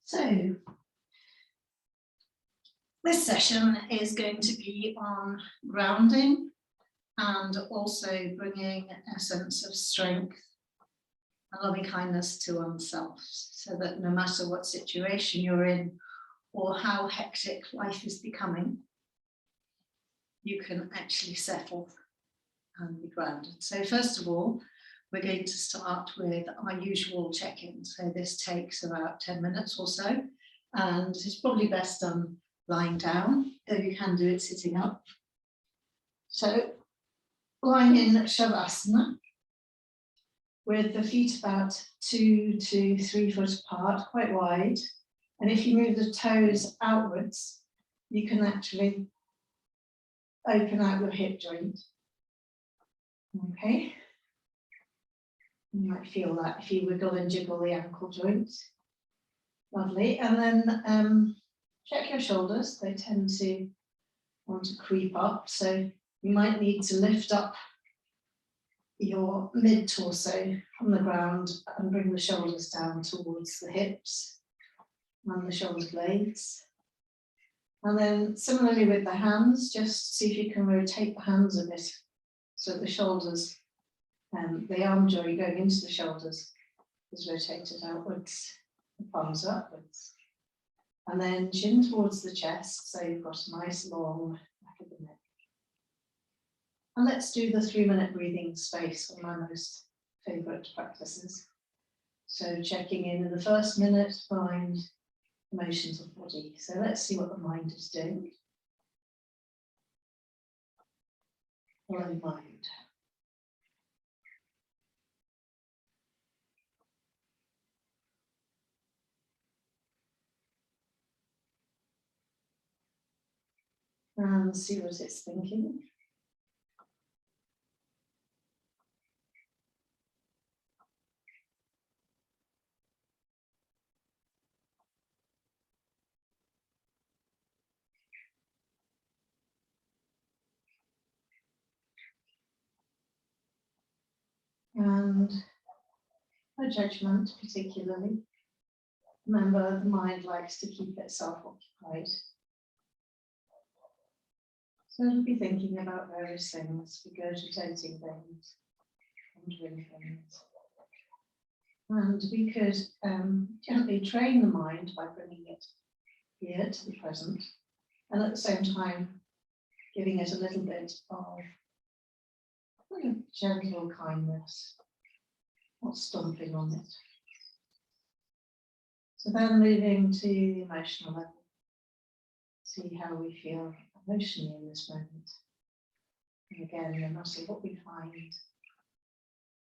So this session is going to be on grounding and also bringing a sense of strength and loving kindness to oneself, so that no matter what situation you're in or how hectic life is becoming, you can actually settle and be grounded. So first of all, we're going to start with our usual check-in. So this takes about 10 minutes or so, and it's probably best done lying down, though you can do it sitting up. So lying in Shavasana, with the feet about 2 to 3 foot apart, quite wide. And if you move the toes outwards, you can actually open out your hip joint. Okay. You might feel that if you wiggle and jiggle the ankle joint. Lovely. And then check your shoulders. They tend to want to creep up. So you might need to lift up your mid-torso from the ground and bring the shoulders down towards the hips and the shoulder blades. And then similarly with the hands, just see if you can rotate the hands a bit so the shoulders and the arm joint going into the shoulders is rotated outwards, the palms are upwards. And then chin towards the chest, so you've got a nice long back of the neck. And let's do the 3-minute breathing space, one of my most favourite practices. So checking in the first minute, mind, emotions of body. So let's see what the mind is doing. Follow mind. And see what it's thinking. And no judgment particularly. Remember, the mind likes to keep itself occupied. So it'll be thinking about various things, regurgitating things, wondering things. And we could gently train the mind by bringing it here to the present, and at the same time giving it a little bit of gentle kindness, not stomping on it. So then moving to the emotional level, see how we feel emotionally in this moment. And again, no matter what we find,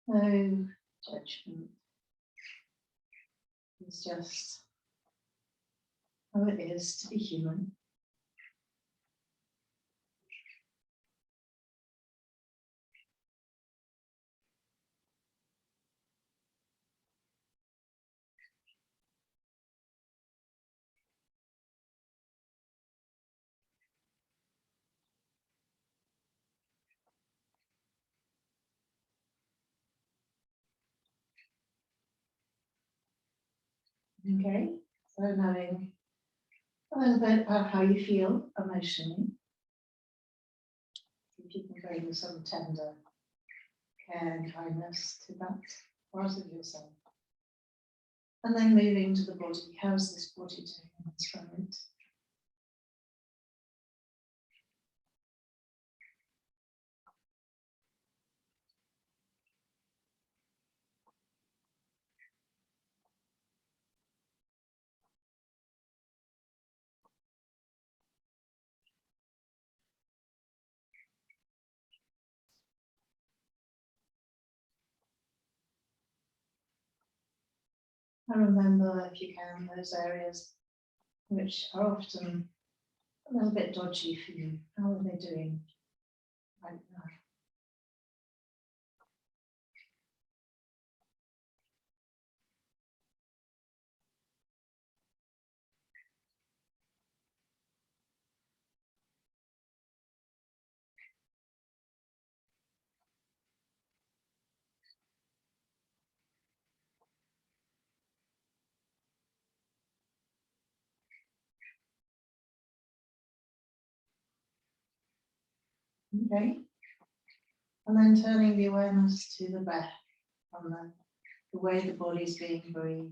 no judgment. It's just how it is to be human. Okay, so knowing a little bit about how you feel emotionally. If you can bring some tender care and kindness to that part of yourself. And then moving to the body. How's this body doing in this moment? And remember, if you can, those areas which are often a little bit dodgy for you. How are they doing right now? Okay. And then turning the awareness to the breath and the way the body's being breathed.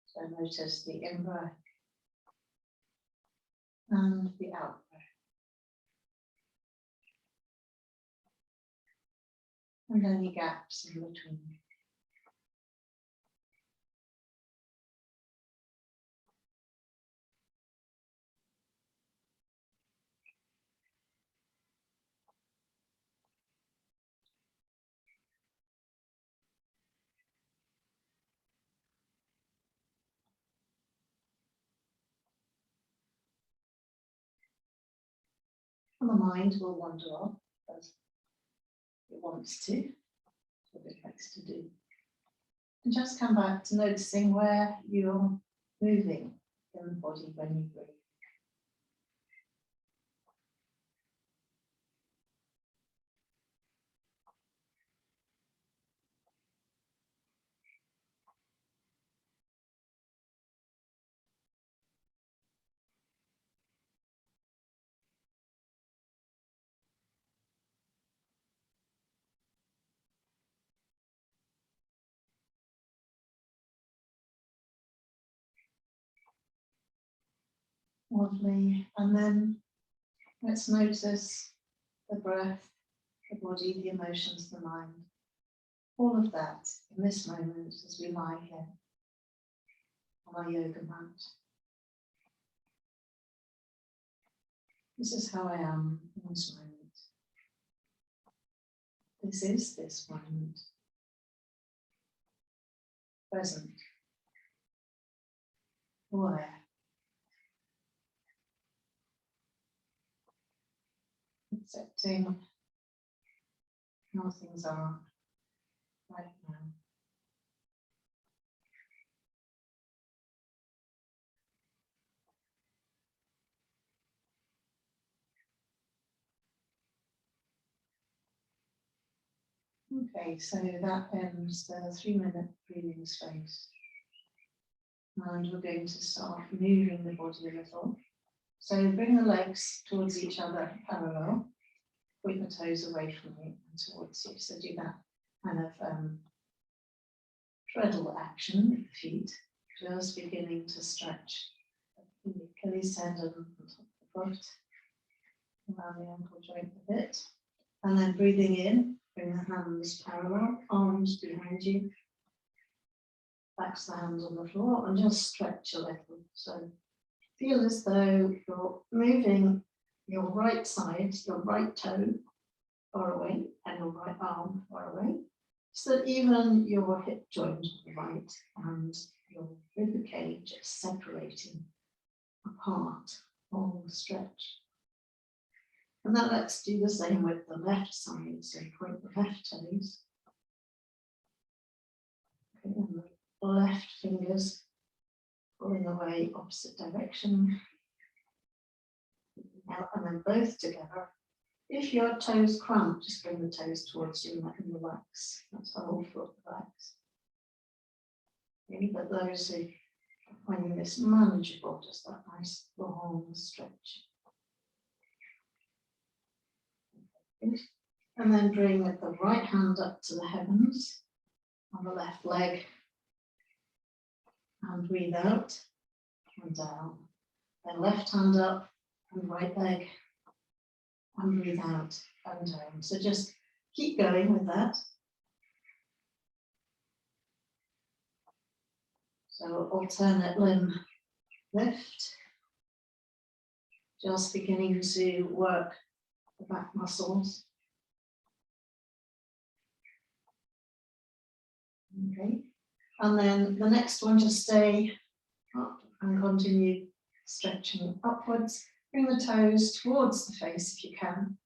So notice the in-breath and the out-breath. And any gaps in between. And the mind will wander off as it wants to, what it likes to do. And just come back to noticing where you're moving in the body when you breathe. Lovely. And then let's notice the breath, the body, the emotions, the mind. All of that in this moment as we lie here on our yoga mat. This is how I am in this moment. This is this moment. Present. Aware. Accepting how things are right now. Okay, so that ends the 3-minute breathing space. And we're going to start moving the body a little. So bring the legs towards each other parallel. Point the toes away from you and towards you. So do that kind of treadle action with the feet, just beginning to stretch the Achilles tendon on top of the foot, around the ankle joint a bit. And then breathing in, bring the hands parallel, arms behind you, backs the hands on the floor, and just stretch a little. So feel as though you're moving your right side, your right toe far away, and your right arm far away, so that even your hip joint on the right and your rib cage are separating apart on the stretch. And then let's do the same with the left side. So point the left toes. Okay, and the left fingers pulling away opposite direction. Now, and then both together. If your toes cramp, just bring the toes towards you and let them relax. That's the whole foot relax. Okay, but those who are finding this manageable, just that nice long stretch. And then bring the right hand up to the heavens on the left leg. And breathe out and down. Then left hand up and right leg. And breathe out and down. So just keep going with that. So alternate limb lift. Just beginning to work the back muscles. Okay. And then the next one, just stay up and continue stretching upwards. Bring the toes towards the face if you can.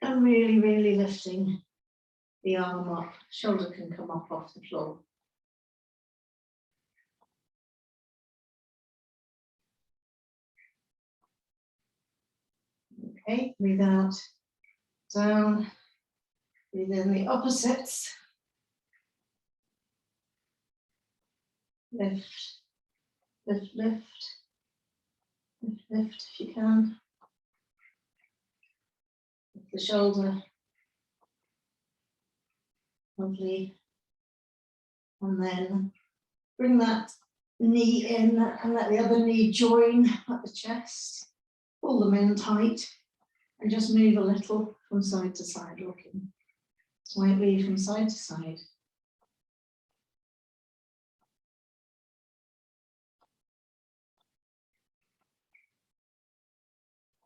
And really, really lifting the arm up. Shoulder can come up off the floor. Okay, breathe out, down. Breathe in the opposites. Lift, lift, lift. Lift if you can. Lift the shoulder. Lovely. And then bring that knee in and let the other knee join at the chest. Pull them in tight and just move a little from side to side, rocking slightly from side to side.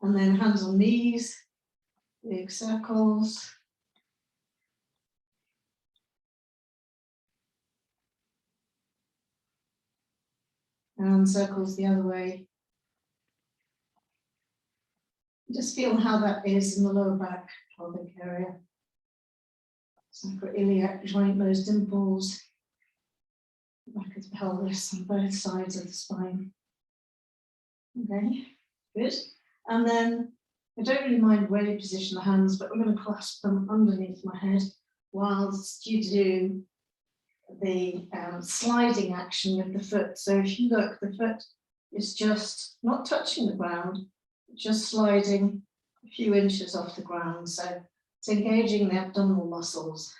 And then hands on knees, big circles. And circles the other way. Just feel how that is in the lower back, pelvic area. Sacroiliac joint, those dimples. Back of the pelvis on both sides of the spine. Okay, good. And then I don't really mind where you position the hands, but I'm going to clasp them underneath my head whilst you do the sliding action with the foot. So if you look, the foot is just not touching the ground, just sliding a few inches off the ground. So it's engaging the abdominal muscles.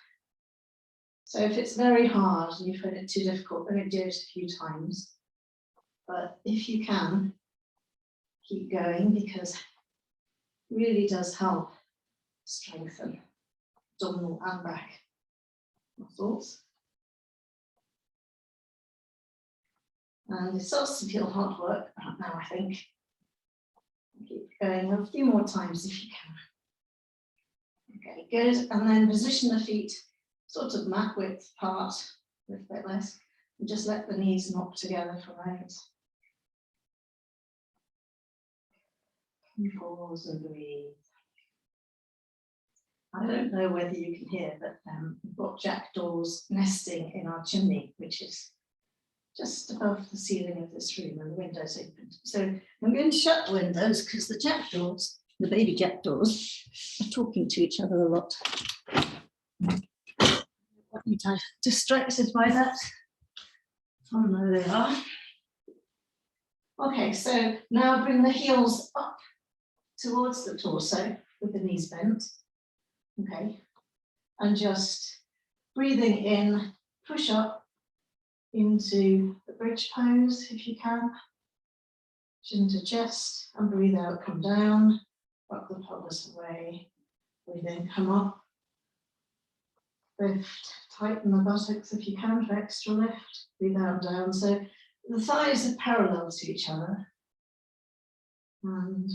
So if it's very hard and you find it too difficult, then do it a few times. But if you can, keep going, because it really does help strengthen abdominal and back muscles. And it starts to feel hard work now, I think. Keep going a few more times if you can. Okay, good. And then position the feet sort of mat width apart, a little bit less, and just let the knees knock together for a moment. Pause and breathe. I don't know whether you can hear, but we've got jackdaws nesting in our chimney, which is just above the ceiling of this room, and the window's open. So I'm going to shut the windows because the jackdaws, the baby jackdaws, are talking to each other a lot. I'm distracted by that. Oh no, they are. Okay, so now bring the heels up towards the torso with the knees bent. Okay, and just breathing in, push up into the bridge pose if you can. Chin to chest, and breathe out, come down, rock the pelvis away. Breathe in, come up. Lift, tighten the buttocks if you can for extra lift. Breathe out, down. So the thighs are parallel to each other. And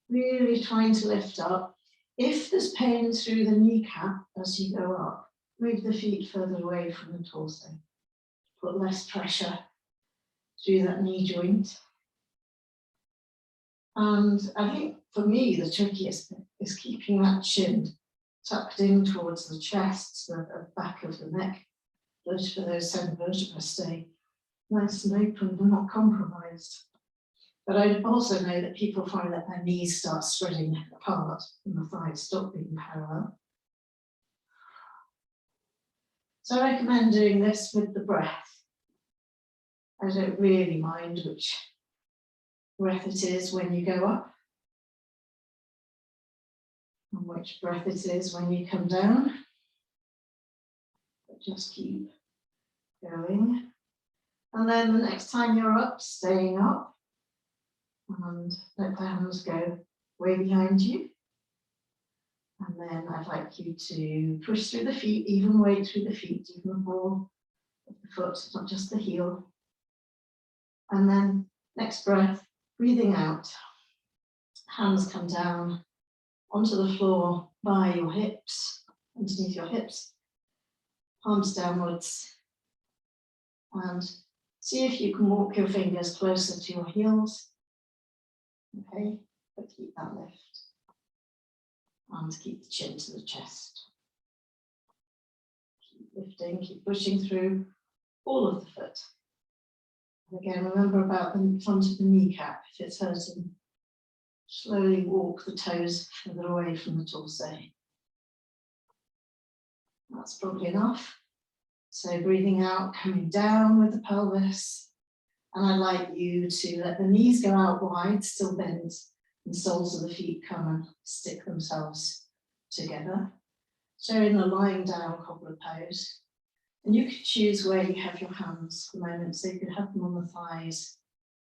really trying to lift up. If there's pain through the kneecap as you go up, move the feet further away from the torso. Put less pressure through that knee joint. And I think for me, the trickiest bit is keeping that chin tucked in towards the chest, the back of the neck, for those 7 vertebrae stay nice and open and not compromised. But I also know that people find that their knees start spreading apart and the thighs stop being parallel. So I recommend doing this with the breath. I don't really mind which breath it is when you go up, and which breath it is when you come down. But just keep going. And then the next time you're up, staying up, and let the hands go way behind you. And then I'd like you to push through the feet, even weight through the feet, even the ball of the foot, not just the heel. And then next breath, breathing out, hands come down onto the floor by your hips, underneath your hips, palms downwards, and see if you can walk your fingers closer to your heels. Okay, but keep that lift. And keep the chin to the chest. Keep lifting, keep pushing through all of the foot. And again, remember about the front of the kneecap. If it's hurting, slowly walk the toes further away from the torso. That's probably enough. So breathing out, coming down with the pelvis, And I'd like you to let the knees go out wide, still bent, and soles of the feet come and stick themselves together. So in a lying down cobbler pose. And you could choose where you have your hands for the moment. So you could have them on the thighs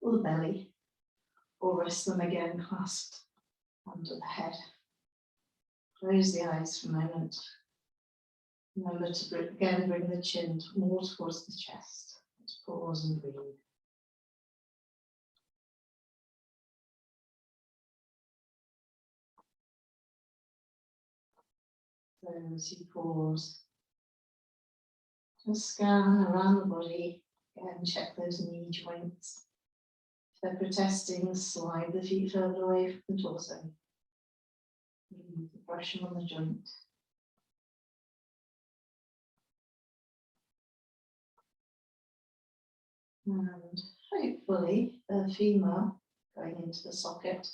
or the belly, or rest them again clasped under the head. Close the eyes for a moment. Remember to again bring the chin more towards the chest. Let's pause and breathe. So as you pause, just scan around the body. Again, check those knee joints. If they're protesting, slide the feet further away from the torso. Relieve the pressure on the joint. And hopefully the femur going into the socket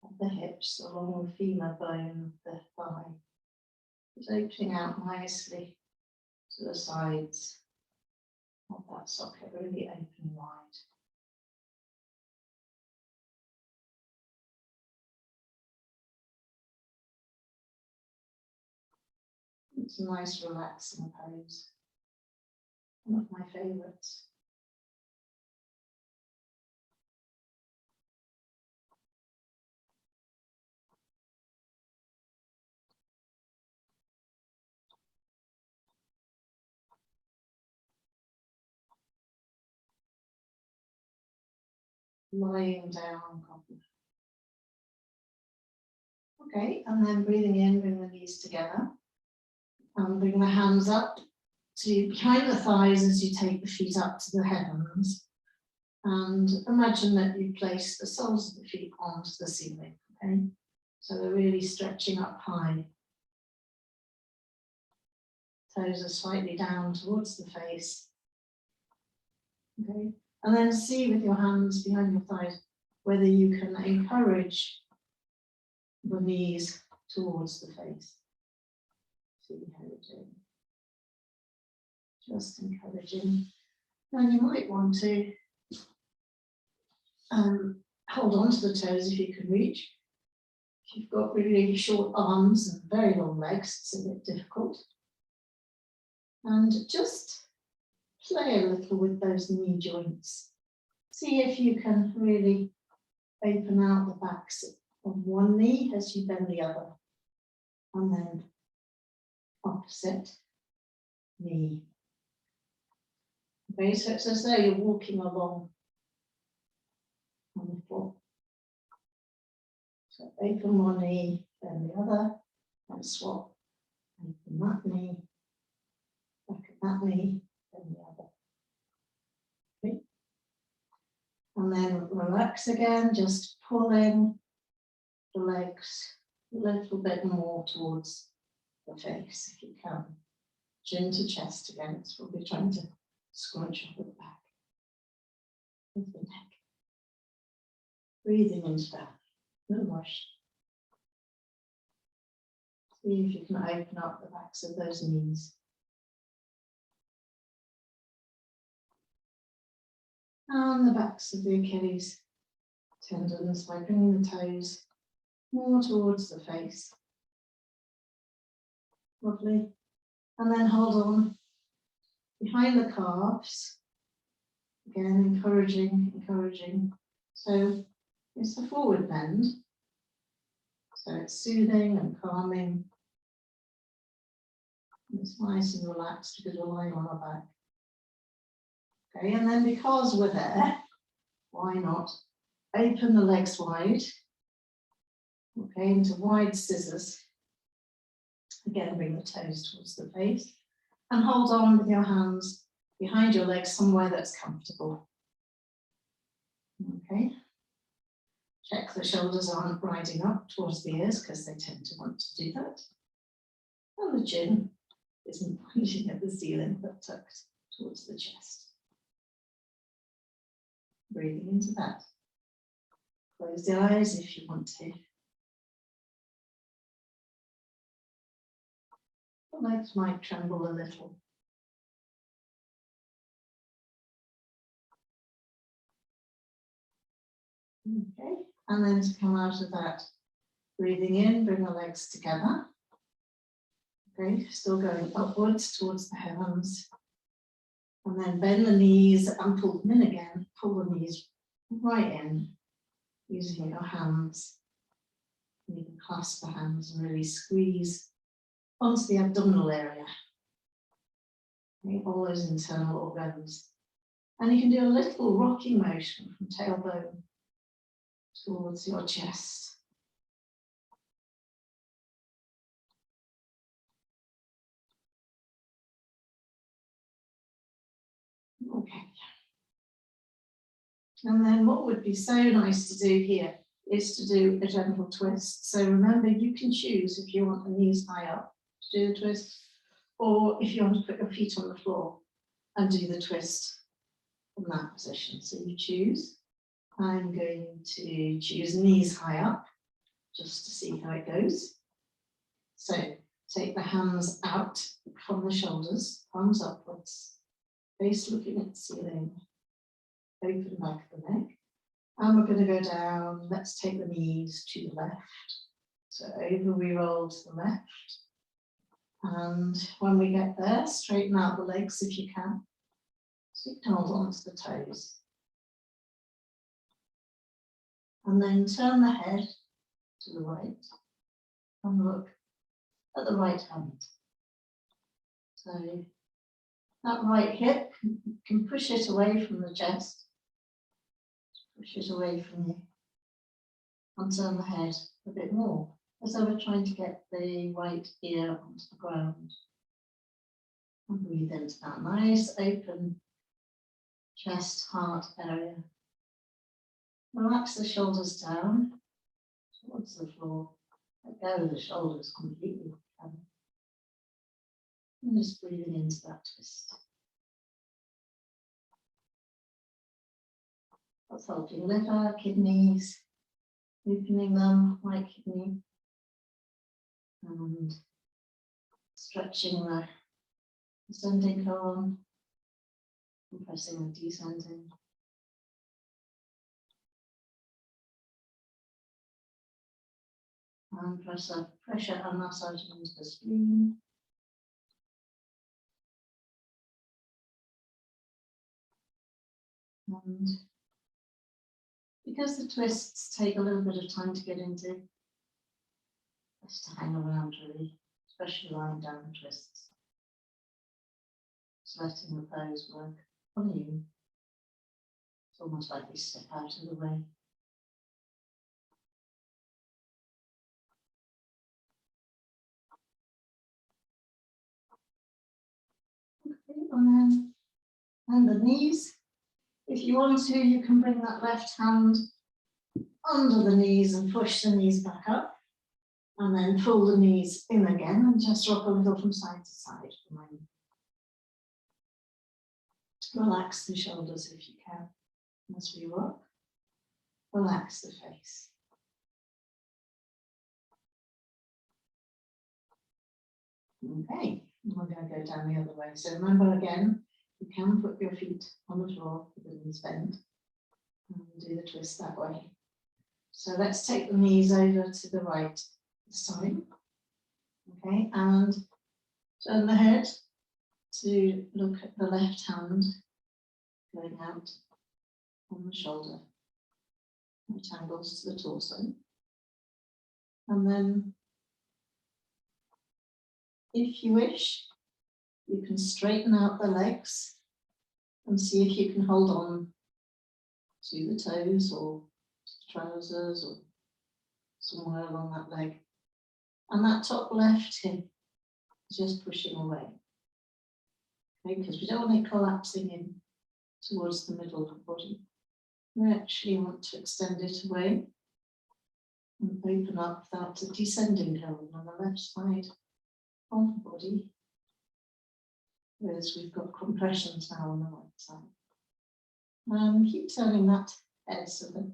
of the hips along the femur bone of the thigh is opening out nicely to the sides of that socket, really open wide. It's a nice relaxing pose, one of my favourites. Lying down. Okay, and then breathing in, bring the knees together. And bring the hands up to behind the thighs as you take the feet up to the heavens. And imagine that you place the soles of the feet onto the ceiling, okay? So they're really stretching up high. Toes are slightly down towards the face. Okay, and then see with your hands behind your thighs whether you can encourage the knees towards the face. See how you're doing. Just encouraging. And you might want to hold on to the toes if you can reach. If you've got really short arms and very long legs, it's a bit difficult. And just play a little with those knee joints. See if you can really open out the backs of one knee as you bend the other. And then opposite knee. Okay, so it's as though you're walking along on the floor. So open one knee, then the other, and swap. Open that knee, back at that knee, then the other. Okay. And then relax again, just pulling the legs a little bit more towards the face if you can. Chin to chest again, it's probably trying to scrunch up at the back of the neck. Breathing into that, no rush. See if you can open up the backs of those knees. And the backs of the Achilles tendons by bringing the toes more towards the face. Lovely. And then hold on behind the calves. Again, encouraging. So it's a forward bend. So it's soothing and calming. It's nice and relaxed because we're lying on our back. Okay, and then because we're there, why not open the legs wide? Okay, into wide scissors. Again, bring the toes towards the face and hold on with your hands behind your legs somewhere that's comfortable. Okay. Check the shoulders aren't riding up towards the ears because they tend to want to do that. And the chin isn't pointing at the ceiling but tucked towards the chest. Breathing into that. Close the eyes if you want to. The legs might tremble a little. Okay, and then to come out of that, breathing in, bring the legs together. Okay, still going upwards towards the heavens. And then bend the knees and pull them in again. Pull the knees right in using your hands. You can clasp the hands and really squeeze onto the abdominal area. Okay, all those internal organs. And you can do a little rocking motion from tailbone towards your chest. Okay. And then what would be so nice to do here is to do a gentle twist. So remember, you can choose if you want the knees high up to do the twist, or if you want to put your feet on the floor and do the twist from that position. So you choose. I'm going to choose knees high up just to see how it goes. So take the hands out from the shoulders, palms upwards, face looking at the ceiling, open back of the neck. And we're going to go down. Let's take the knees to the left. So over we roll to the left. And when we get there, straighten out the legs if you can. So you can hold on to the toes. And then turn the head to the right and look at the right hand. So that right hip, can push it away from the chest. Push it away from you. And turn the head a bit more, as though we're trying to get the right ear onto the ground. And breathe into that nice open chest, heart area. Relax the shoulders down towards the floor. Let go of the shoulders completely. And just breathing into that twist. That's helping liver, kidneys, opening them, right kidney, and stretching the ascending colon, compressing and descending. And pressure and massage into the spleen. And because the twists take a little bit of time to get into, just to hang around really, especially lying down twists. Just letting the pose work on you. It's almost like we step out of the way. Okay, and the knees. If you want to, you can bring that left hand under the knees and push the knees back up. And then pull the knees in again and just rock a little from side to side. Relax the shoulders if you can as we rock. Relax the face. Okay, we're going to go down the other way. So remember again, you can put your feet on the floor with the knees bent and do the twist that way. So let's take the knees over to the right side. Okay, and turn the head to look at the left hand going out on the shoulder. Right angles to the torso. And then, if you wish, you can straighten out the legs and see if you can hold on to the toes or trousers or somewhere along that leg. And that top left hip is just pushing away. Okay, because we don't want it collapsing in towards the middle of the body. We actually want to extend it away and open up that descending colon on the left side of the body, whereas we've got compressions now on the right side. And keep turning that head so the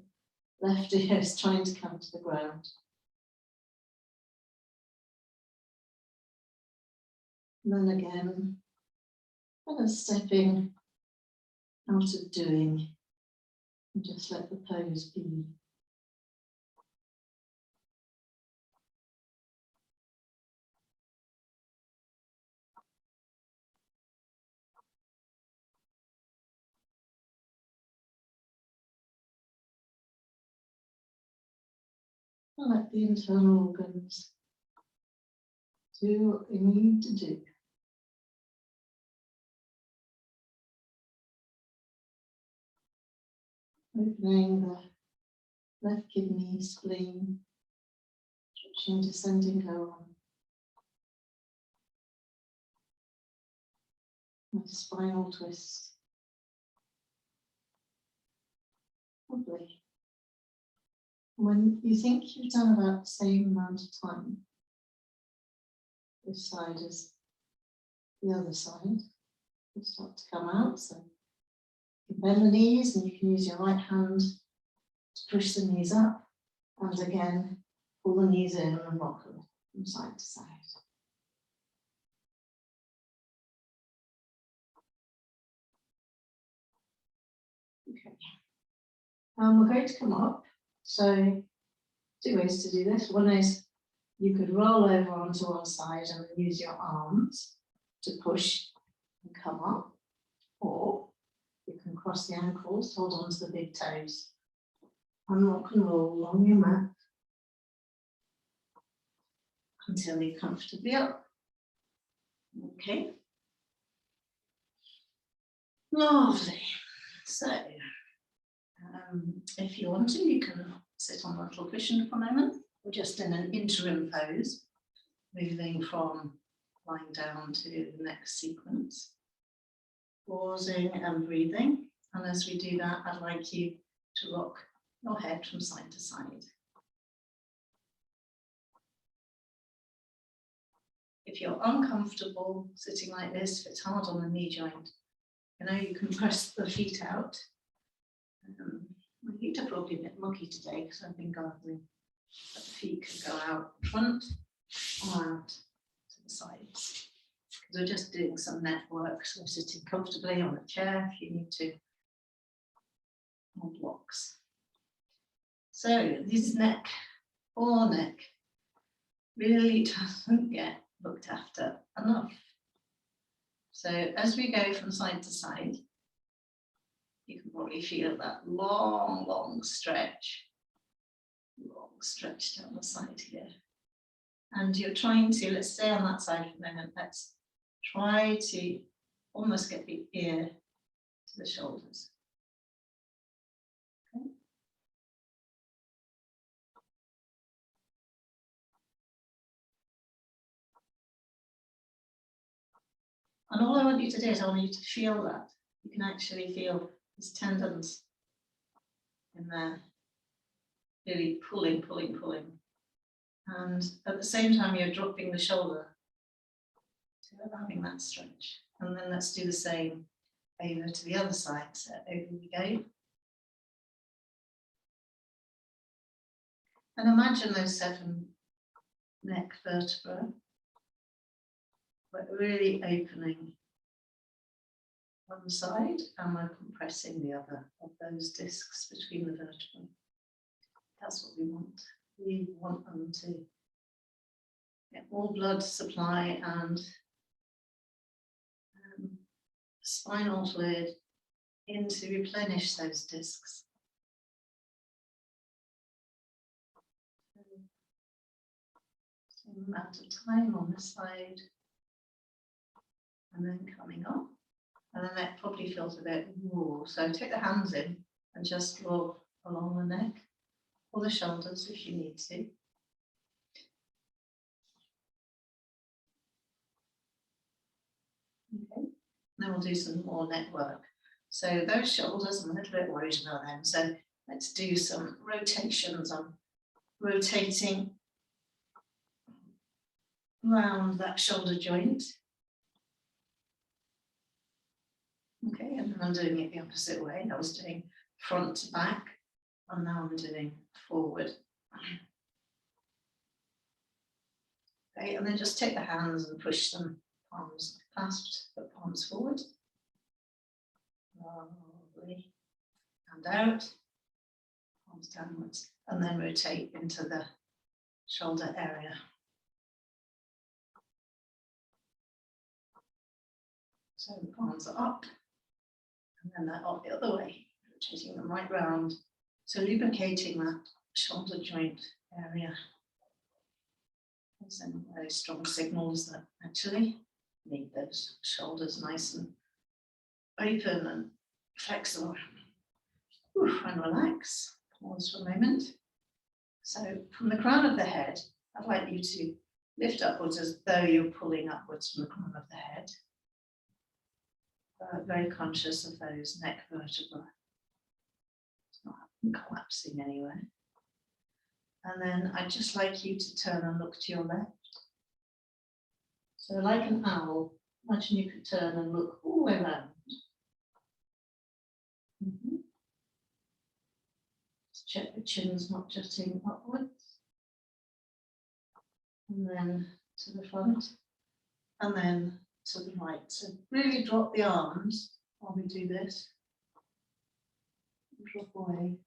left ear is trying to come to the ground. And then again, kind of stepping out of doing, and just let the pose be And let the internal organs do what they need to do. Opening the left kidney, spleen, stretching, descending colon. And spinal twist. Lovely. When you think you've done about the same amount of time, this side as the other side, will start to come out. So you can bend the knees and you can use your right hand to push the knees up. And again, pull the knees in and rock them from side to side. Okay. We're going to come up. So 2 ways to do this. One is you could roll over onto one side and use your arms to push and come up, or you can cross the ankles, hold on to the big toes, and rock and roll along your mat until you're comfortably up. Okay. Lovely. So, if you want to, you can sit on a little cushion for a moment. We're just in an interim pose, moving from lying down to the next sequence. Pausing and breathing. And as we do that, I'd like you to rock your head from side to side. If you're uncomfortable sitting like this, if it's hard on the knee joint, you can press the feet out. My feet are probably a bit mucky today because I've been gardening, but the feet can go out front or out to the sides. Because we're just doing some neck work, so sitting comfortably on a chair if you need to, or blocks. So this neck, or neck, really doesn't get looked after enough. So as we go from side to side, you can probably feel that long stretch down the side here. And you're trying to, let's stay on that side for a moment, let's try to almost get the ear to the shoulders. Okay. And all I want you to do is I want you to feel that. You can actually feel these tendons in there, really pulling. And at the same time, you're dropping the shoulder. So you're having that stretch. And then let's do the same over to the other side. So over we go. And imagine those 7 neck vertebrae. We're really opening one side and we're compressing the other of those discs between the vertebrae. That's what we want. We want them to get more blood supply and spinal fluid in to replenish those discs. Same amount of time on this side, and then coming up. And the neck probably feels a bit raw. So take the hands in and just roll along the neck or the shoulders if you need to. Okay, then we'll do some more neck work. So those shoulders, I'm a little bit worried about them. So let's do some rotations. I'm rotating around that shoulder joint. Okay, and then I'm doing it the opposite way. I was doing front to back, and now I'm doing forward. Okay, and then just take the hands and push them, palms clasped, but palms forward. Lovely. And out, palms downwards, and then rotate into the shoulder area. So the palms are up, and then they're up the other way, rotating them right round. So lubricating that shoulder joint area. Some very strong signals that actually need those shoulders nice and open and flexible. And relax. Pause for a moment. So from the crown of the head, I'd like you to lift upwards as though you're pulling upwards from the crown of the head. Very conscious of those neck vertebrae. It's not collapsing anywhere. And then I'd just like you to turn and look to your left. So like an owl, imagine you could turn and look all the way around. Just check the chin's not jutting upwards. And then to the front. And then to the right. So really drop the arms while we do this. Drop away.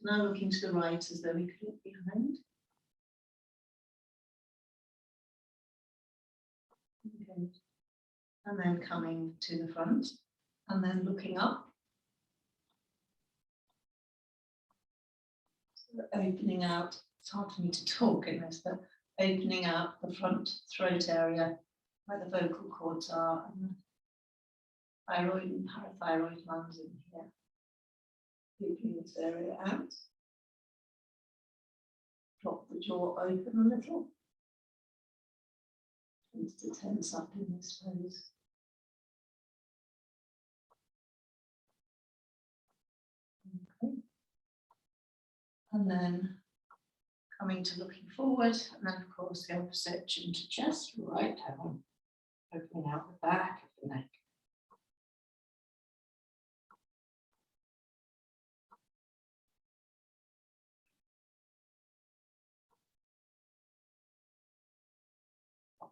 Now looking to the right as though we could look behind. Okay. And then coming to the front and then looking up. So opening out, it's hard for me to talk in this, but opening out the front throat area where the vocal cords are and the thyroid and parathyroid glands in here. Keeping this area out. Drop the jaw open a little. Tends to tense up in this pose. Okay. And then coming to looking forward, and then of course the opposite, chin to chest, right down, opening out the back of the neck.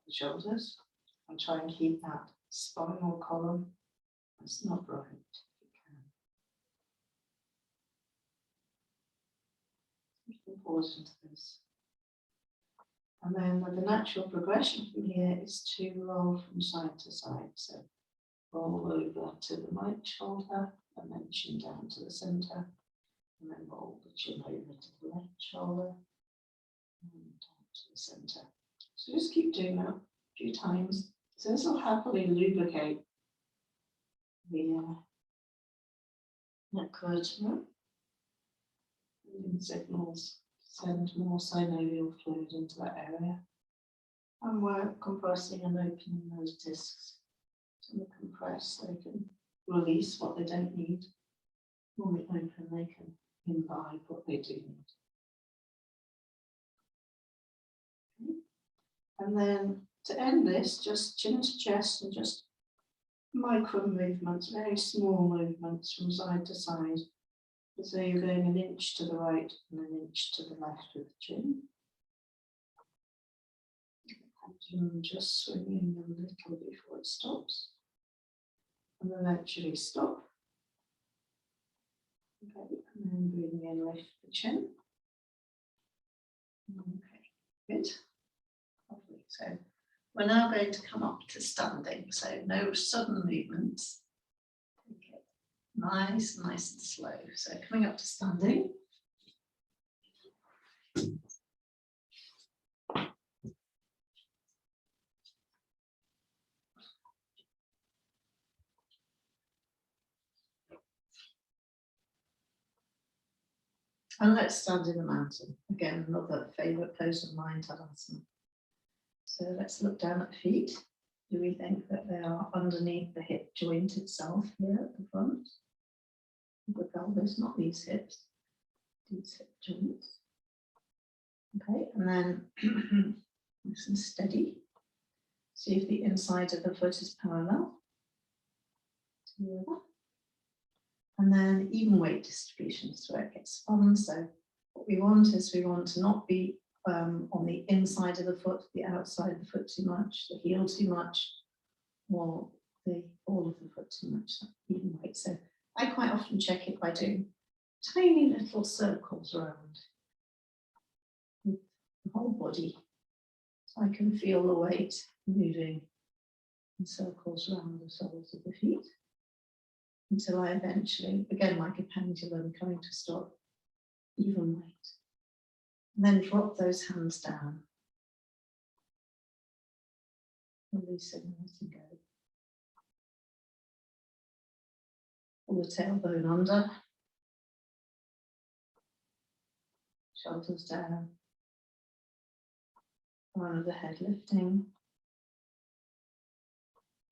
The shoulders and try and keep that spinal column as not right if you can. It's important to this. And then the natural progression from here is to roll from side to side. So roll over to the right shoulder and then chin down to the center. And then roll the chin over to the left shoulder and down to the center. So just keep doing that a few times. So this will happily lubricate the neck vertebra. Signals send more synovial fluid into that area. And we're compressing and opening those discs. So when they compress, they can release what they don't need. When we open, they can imbibe what they do need. And then to end this, just chin to chest and just micro movements, very small movements from side to side. So you're going an inch to the right and an inch to the left with the chin. And just swinging a little before it stops. And eventually stop. Okay, and then breathing in, lift the chin. Okay, good. Lovely. So we're now going to come up to standing, so no sudden movements. Take it nice and slow. So coming up to standing. And let's stand in the mountain. Again, another favourite pose of mine, Tadasana. So let's look down at the feet. Do we think that they are underneath the hip joint itself here at the front? The pelvis, not these hips, these hip joints. Okay, and then nice and steady. See if the inside of the foot is parallel to the other. And then even weight distribution so it gets spun. So what we want is we want to not be on the inside of the foot, the outside of the foot too much, the heel too much, or the ball of the foot too much, even weight. So I quite often check it by doing tiny little circles around the whole body. So I can feel the weight moving in circles around the soles of the feet until I eventually, again like a pendulum, coming to stop, even weight. And then drop those hands down. Releasing and letting go. Pull the tailbone under. Shoulders down. Crown of the head lifting.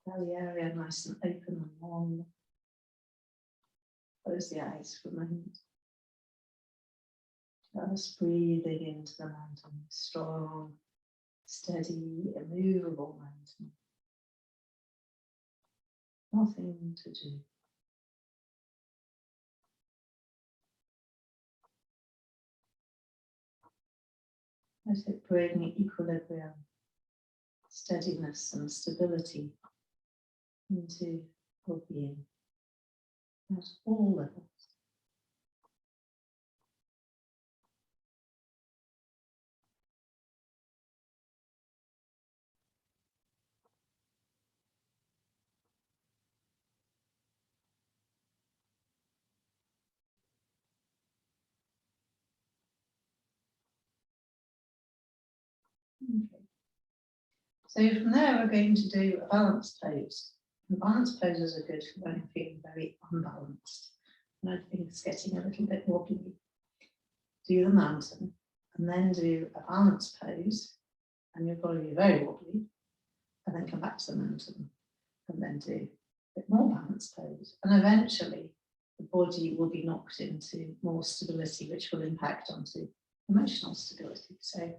Belly area nice and open and long. Close the eyes for a moment. Just breathing into the mountain. Strong, steady, immovable mountain. Nothing to do. Let it bring equilibrium, steadiness and stability into your being at all levels. Okay. So from there, we're going to do a balanced pose. And balanced poses are good when you're feeling very unbalanced. And I think it's getting a little bit wobbly. Do the mountain and then do a balanced pose, and you'll probably be very wobbly, and then come back to the mountain and then do a bit more balanced pose. And eventually the body will be knocked into more stability, which will impact onto emotional stability. So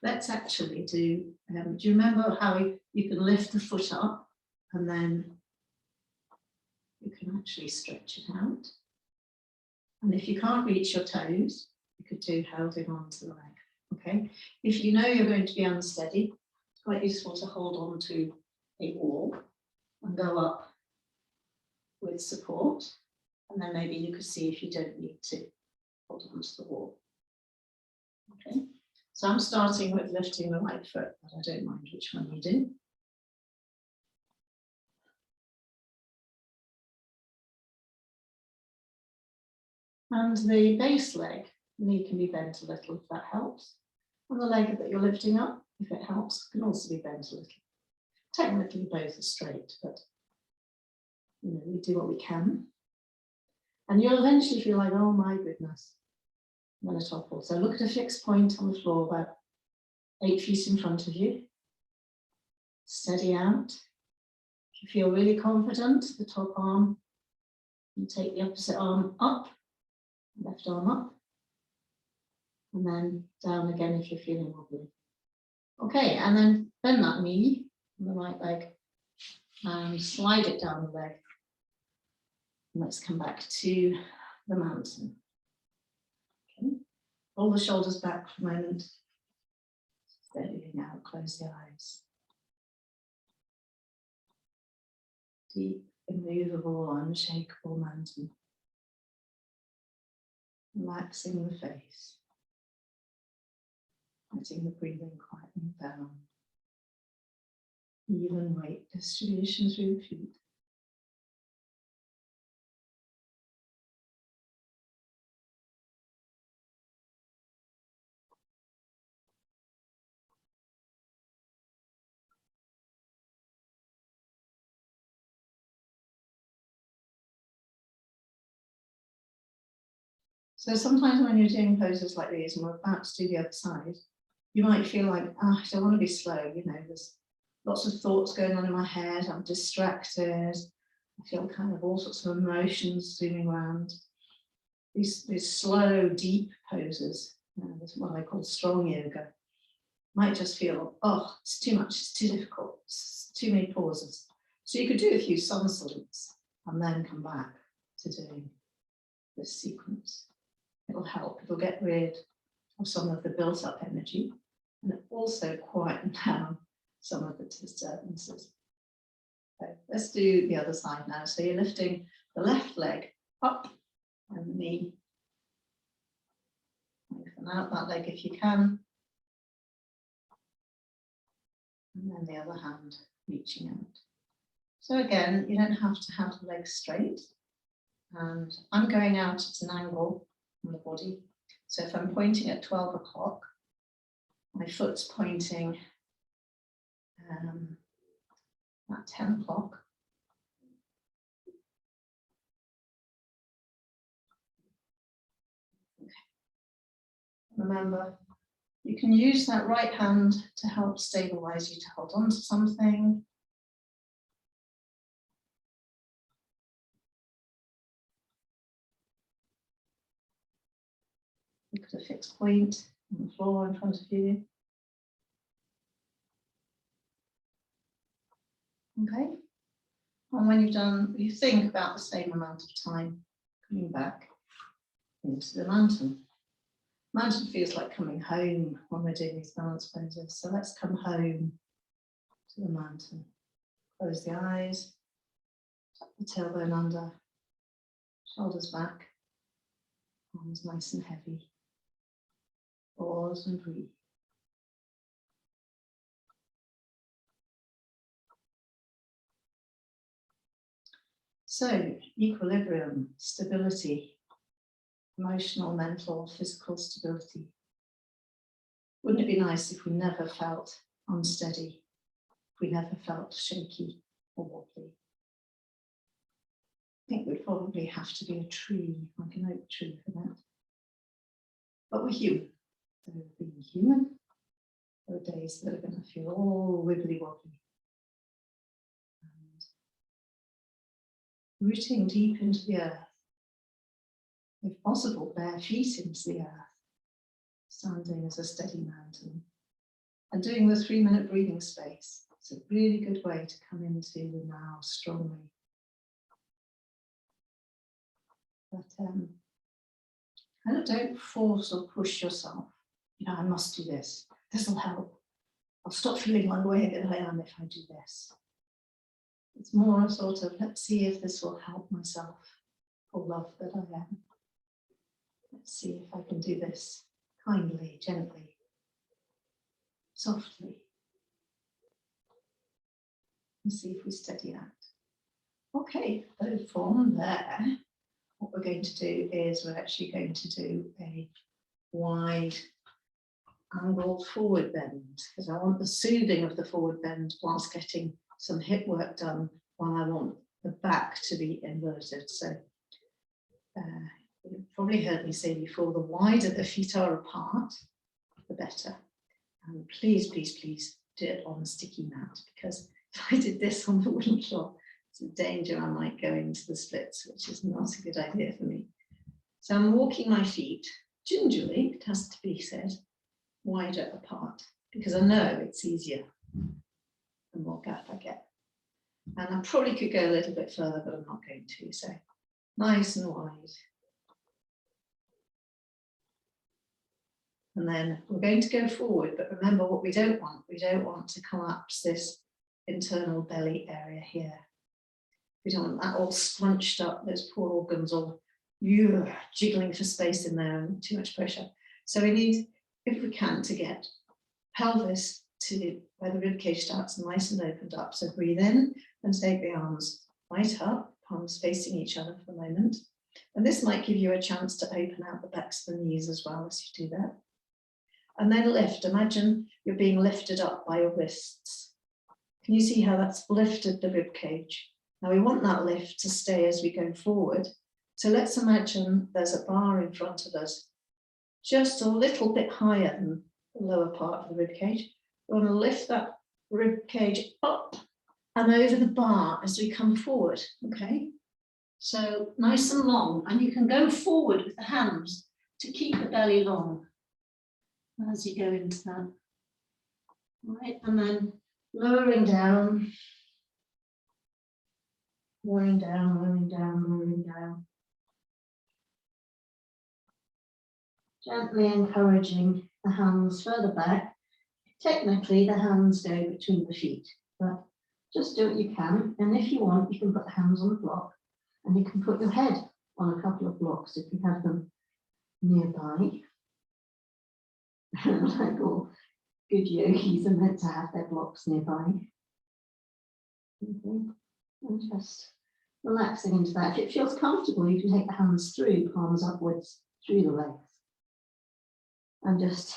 let's actually do you remember how you can lift the foot up and then you can actually stretch it out? And if you can't reach your toes, you could do holding on to the leg. Okay. If you know you're going to be unsteady, it's quite useful to hold on to a wall and go up with support. And then maybe you could see if you don't need to hold on to the wall. Okay. So I'm starting with lifting the right foot, but I don't mind which one you do. And the base leg, the knee can be bent a little if that helps. And the leg that you're lifting up, if it helps, can also be bent a little. Technically both are straight, but you know, we do what we can. And you'll eventually feel like, oh my goodness, I'm going to topple. So look at a fixed point on the floor about 8 feet in front of you. Steady out. If you feel really confident, the top arm, you take the opposite arm up, left arm up, and then down again if you're feeling wobbly. Okay, and then bend that knee on the right leg and slide it down the leg. And let's come back to the mountain. Okay. Pull the shoulders back for a moment. Steadying out, close the eyes. Deep, immovable, unshakable mountain. Relaxing the face. Letting the breathing quieten down. Even weight distribution through the feet. So sometimes when you're doing poses like these, and we're about to do the other side, you might feel like, oh, I don't want to be slow, you know, there's lots of thoughts going on in my head, I'm distracted, I feel kind of all sorts of emotions zooming around. These slow, deep poses, this is what I call strong yoga, might just feel, oh, it's too much, it's too difficult, it's too many pauses. So you could do a few somersaults and then come back to doing this sequence. It'll help, it'll get rid of some of the built up energy and also quieten down some of the disturbances. Okay, let's do the other side now. So you're lifting the left leg up and the knee. Lengthen out that leg if you can. And then the other hand reaching out. So again, you don't have to have the legs straight. And I'm going out at an angle on the body. So if I'm pointing at 12 o'clock, my foot's pointing at 10 o'clock. Okay. Remember, you can use that right hand to help stabilize you, to hold on to something. You put a fixed point on the floor in front of you. Okay. And when you've done, you think about the same amount of time coming back into the mountain. Mountain feels like coming home when we're doing these balance poses. So let's come home to the mountain. Close the eyes, tuck the tailbone under, shoulders back, arms nice and heavy. Pause and breathe. So, equilibrium, stability, emotional, mental, physical stability. Wouldn't it be nice if we never felt unsteady, if we never felt shaky or wobbly? I think we'd probably have to be a tree, like an oak tree for that. But we're human. So being human, there are days that are going to feel all wibbly wobbly. And rooting deep into the earth, if possible, bare feet into the earth, standing as a steady mountain, and doing the 3-minute breathing space. It's a really good way to come into the now strongly. But kind of don't force or push yourself. You know, I must do this. This will help. I'll stop feeling like the way that I am if I do this. It's more a sort of, let's see if this will help myself or love that I am. Let's see if I can do this kindly, gently, softly. And see if we steady out. Okay, so from there, what we're going to do is we're actually going to do a wide angled forward bend, because I want the soothing of the forward bend whilst getting some hip work done, while I want the back to be inverted. So you've probably heard me say before, the wider the feet are apart, the better. And please, please, please do it on a sticky mat, because if I did this on the wooden floor, it's a danger I might go into the splits, which is not a good idea for me. So I'm walking my feet gingerly, it has to be said, wider apart, because I know it's easier the more gap I get. And I probably could go a little bit further, but I'm not going to. So nice and wide. And then we're going to go forward, but remember what we don't want to collapse this internal belly area here. We don't want that all scrunched up, those poor organs all jiggling for space in there and too much pressure. So we need, if we can, to get pelvis to where the ribcage starts nice and opened up. So breathe in and take the arms right up, palms facing each other for a moment. And this might give you a chance to open out the backs of the knees as well as you do that. And then lift. Imagine you're being lifted up by your wrists. Can you see how that's lifted the rib cage? Now we want that lift to stay as we go forward. So let's imagine there's a bar in front of us, just a little bit higher than the lower part of the rib cage. We want to lift that rib cage up and over the bar as we come forward. Okay, so nice and long, and you can go forward with the hands to keep the belly long as you go into that. All right, and then lowering down, lowering down, lowering down, lowering down. Gently encouraging the hands further back. Technically, the hands go between the feet, but just do what you can. And if you want, you can put the hands on the block, and you can put your head on a couple of blocks if you have them nearby. Like all good yogis are meant to have their blocks nearby. Okay. And just relaxing into that. If it feels comfortable, you can take the hands through, palms upwards, through the legs. And just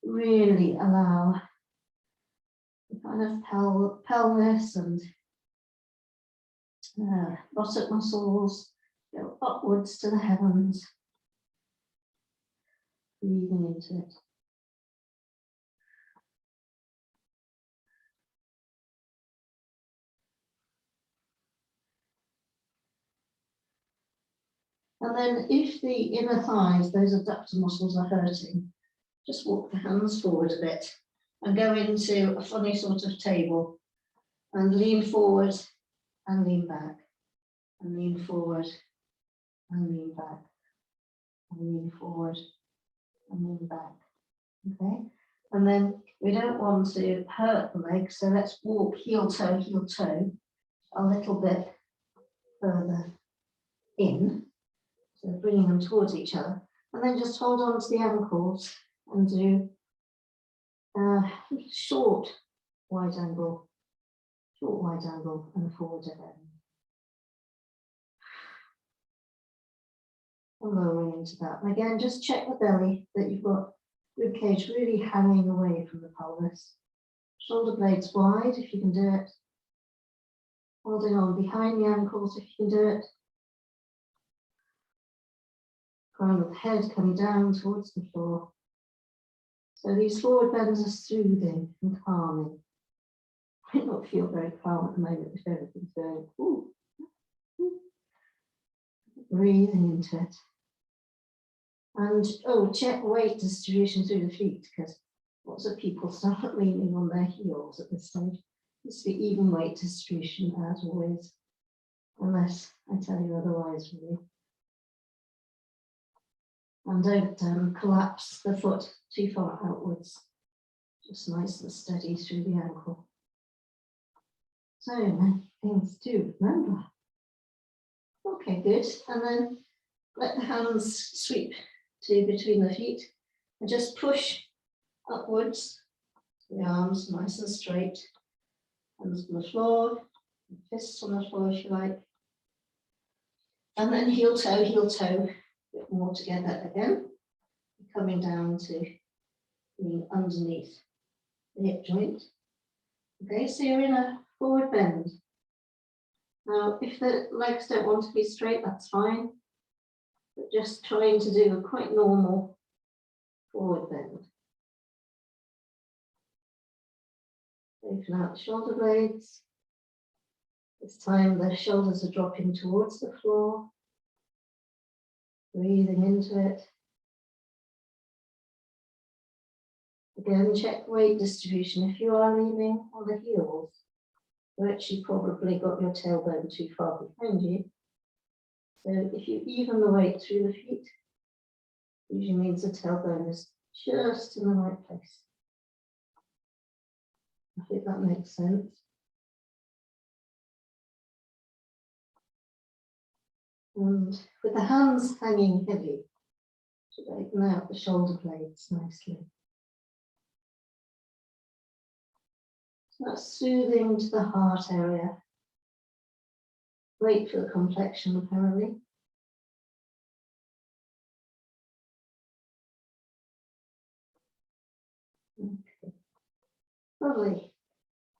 really allow the kind of pelvis and buttock muscles go upwards to the heavens, breathing into it. And then if the inner thighs, those abductor muscles are hurting, just walk the hands forward a bit and go into a funny sort of table and lean forward and lean back and lean forward and lean back and lean forward and lean back. Okay, and then we don't want to hurt the legs, so let's walk heel toe a little bit further in, so bringing them towards each other, and then just hold on to the ankles and do short wide angle and forward again. And lowering into that. And again, just check the belly, that you've got rib cage really hanging away from the pelvis. Shoulder blades wide if you can do it. Holding on behind the ankles if you can do it. Crown of the head coming down towards the floor. So these forward bends are soothing and calming. Might not feel very calm at the moment if everything's going. Ooh. Breathing into it. And check weight distribution through the feet, because lots of people start leaning on their heels at this stage. It's the even weight distribution as always, unless I tell you otherwise, really. And don't collapse the foot too far outwards. Just nice and steady through the ankle. So many things to remember. Okay, good. And then let the hands sweep to between the feet and just push upwards. The arms nice and straight. Hands on the floor, fists on the floor if you like. And then heel toe, a bit more together again. Coming down to being underneath the hip joint. Okay, so you're in a forward bend. Now, if the legs don't want to be straight, that's fine. But just trying to do a quite normal forward bend. Open out the shoulder blades. This time the shoulders are dropping towards the floor. Breathing into it. Again, check weight distribution. If you are leaning on the heels, you actually probably got your tailbone too far behind you. So if you even the weight through the feet, usually means the tailbone is just in the right place. I think that makes sense. And with the hands hanging heavy, should open out the shoulder blades nicely. So that's soothing to the heart area. Great for the complexion, apparently. Okay. Lovely.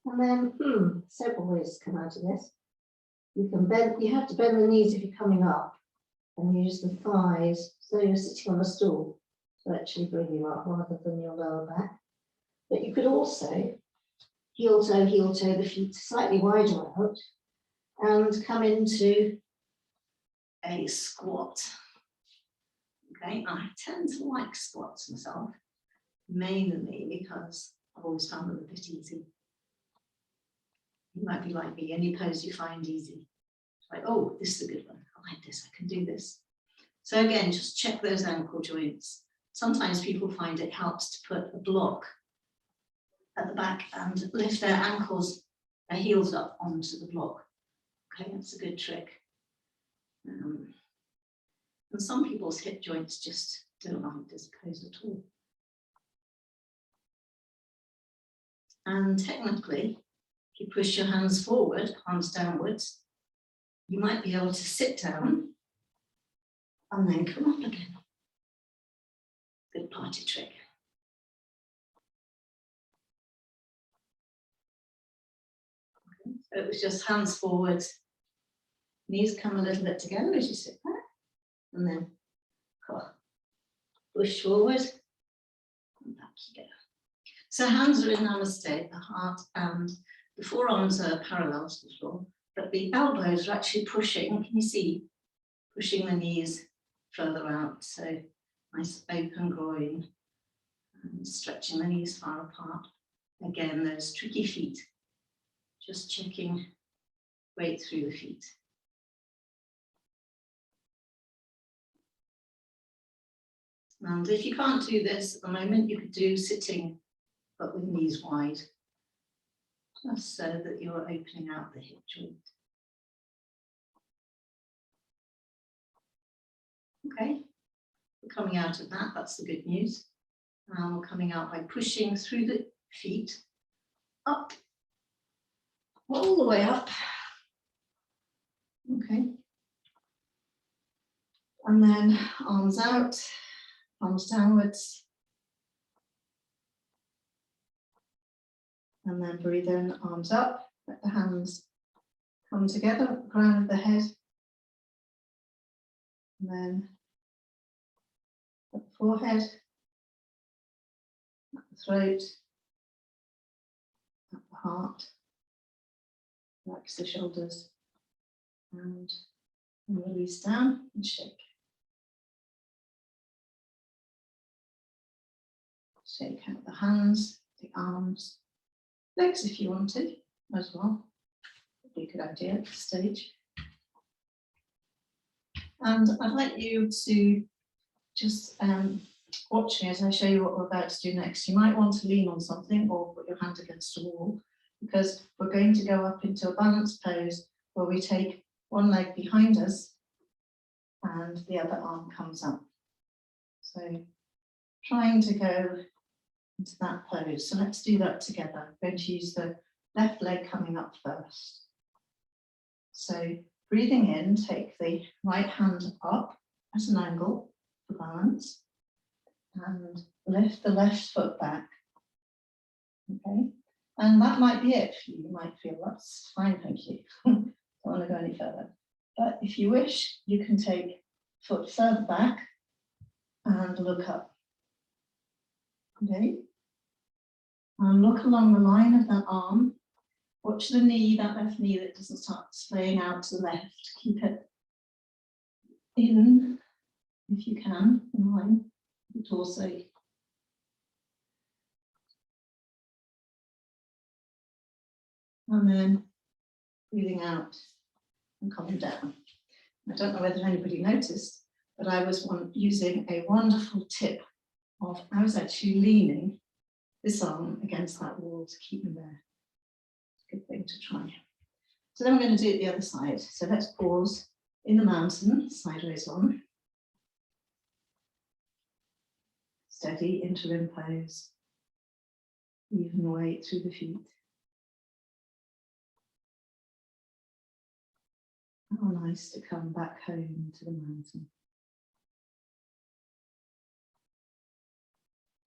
And then, several ways to come out of this. You can bend, you have to bend the knees if you're coming up and use the thighs. So you're sitting on a stool to actually bring you up rather than your lower back. But you could also heel toe, the feet slightly wider out and come into a squat. Okay, I tend to like squats myself, mainly because I've always found them a bit easy. You might be like me, any pose you find easy. It's like, oh, this is a good one. I like this, I can do this. So again, just check those ankle joints. Sometimes people find it helps to put a block at the back and lift their ankles, their heels up onto the block. Okay, that's a good trick. And some people's hip joints just don't like this pose at all. And technically, if you push your hands forward, palms downwards, you might be able to sit down and then come up again. Good party trick. Okay, so it was just hands forward, knees come a little bit together as you sit back, and then push forward and back you go. So hands are in namaste, the heart and the forearms are parallel to the floor, but the elbows are actually pushing, can you see, pushing the knees further out. So nice open groin and stretching the knees far apart. Again, those tricky feet, just checking weight through the feet. And if you can't do this at the moment, you could do sitting, but with knees wide, just so that you're opening out the hip joint. Okay, we're coming out of that, that's the good news. We're coming out by pushing through the feet, up, all the way up. Okay. And then arms out, arms downwards. And then breathe in, arms up, let the hands come together at the crown of the head. And then at the forehead, at the throat, at the heart. Relax the shoulders and release down and shake. Shake out the hands, the arms, legs if you want to as well. Would be a good idea at this stage. And I'd like you to just watch me as I show you what we're about to do next. You might want to lean on something or put your hand against a wall, because we're going to go up into a balanced pose where we take one leg behind us and the other arm comes up. So trying to go into that pose. So let's do that together. I'm going to use the left leg coming up first. So breathing in, take the right hand up at an angle for balance and lift the left foot back. Okay, and that might be it for you. You might feel that's fine, thank you. Don't want to go any further. But if you wish, you can take foot further back and look up. Okay, and look along the line of that arm. Watch the knee, that left knee that doesn't start swaying out to the left. Keep it in, if you can, in line, the torso. And then breathing out and coming down. I don't know whether anybody noticed, but I was using a wonderful tip of, I was actually leaning this arm against that wall to keep me there. It's a good thing to try. So then we're going to do it the other side. So let's pause in the mountain, sideways on. Steady interim pose. Even weight through the feet. How nice to come back home to the mountain.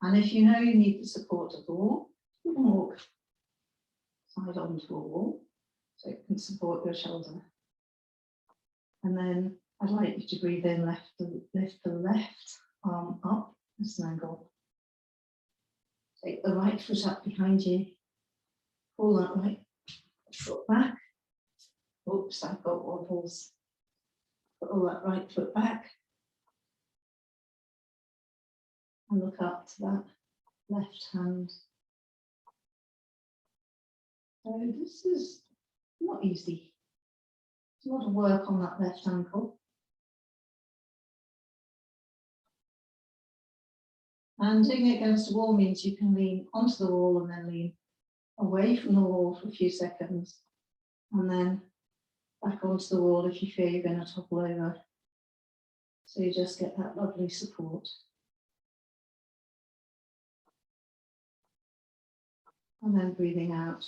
And if you know you need the support of the wall, you can walk side onto a wall so it can support your shoulder. And then I'd like you to breathe in, lift the left arm up as an angle. Take the right foot up behind you. Pull that right foot back. Oops, I've got wobbles. Pull that right foot back. And look up to that left hand. So this is not easy. There's a lot of work on that left ankle. And doing it against a wall means you can lean onto the wall and then lean away from the wall for a few seconds. And then back onto the wall if you feel you're going to topple over. So you just get that lovely support. And then breathing out,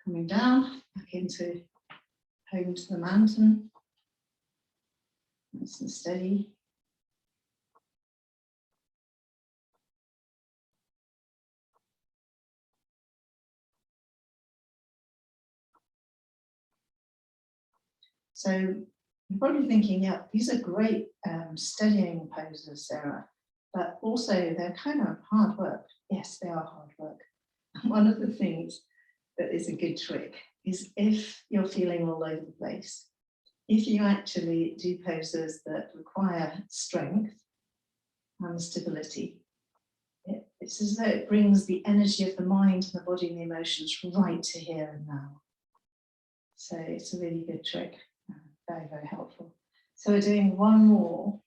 coming down, back into home to the mountain. Nice and steady. So you're probably thinking, yeah, these are great steadying poses, Sarah, but also they're kind of hard work. Yes, they are hard work. One of the things that is a good trick is if you're feeling all over the place, if you actually do poses that require strength and stability, it's as though it brings the energy of the mind and the body and the emotions right to here and now. So it's a really good trick, very, very helpful. So we're doing one more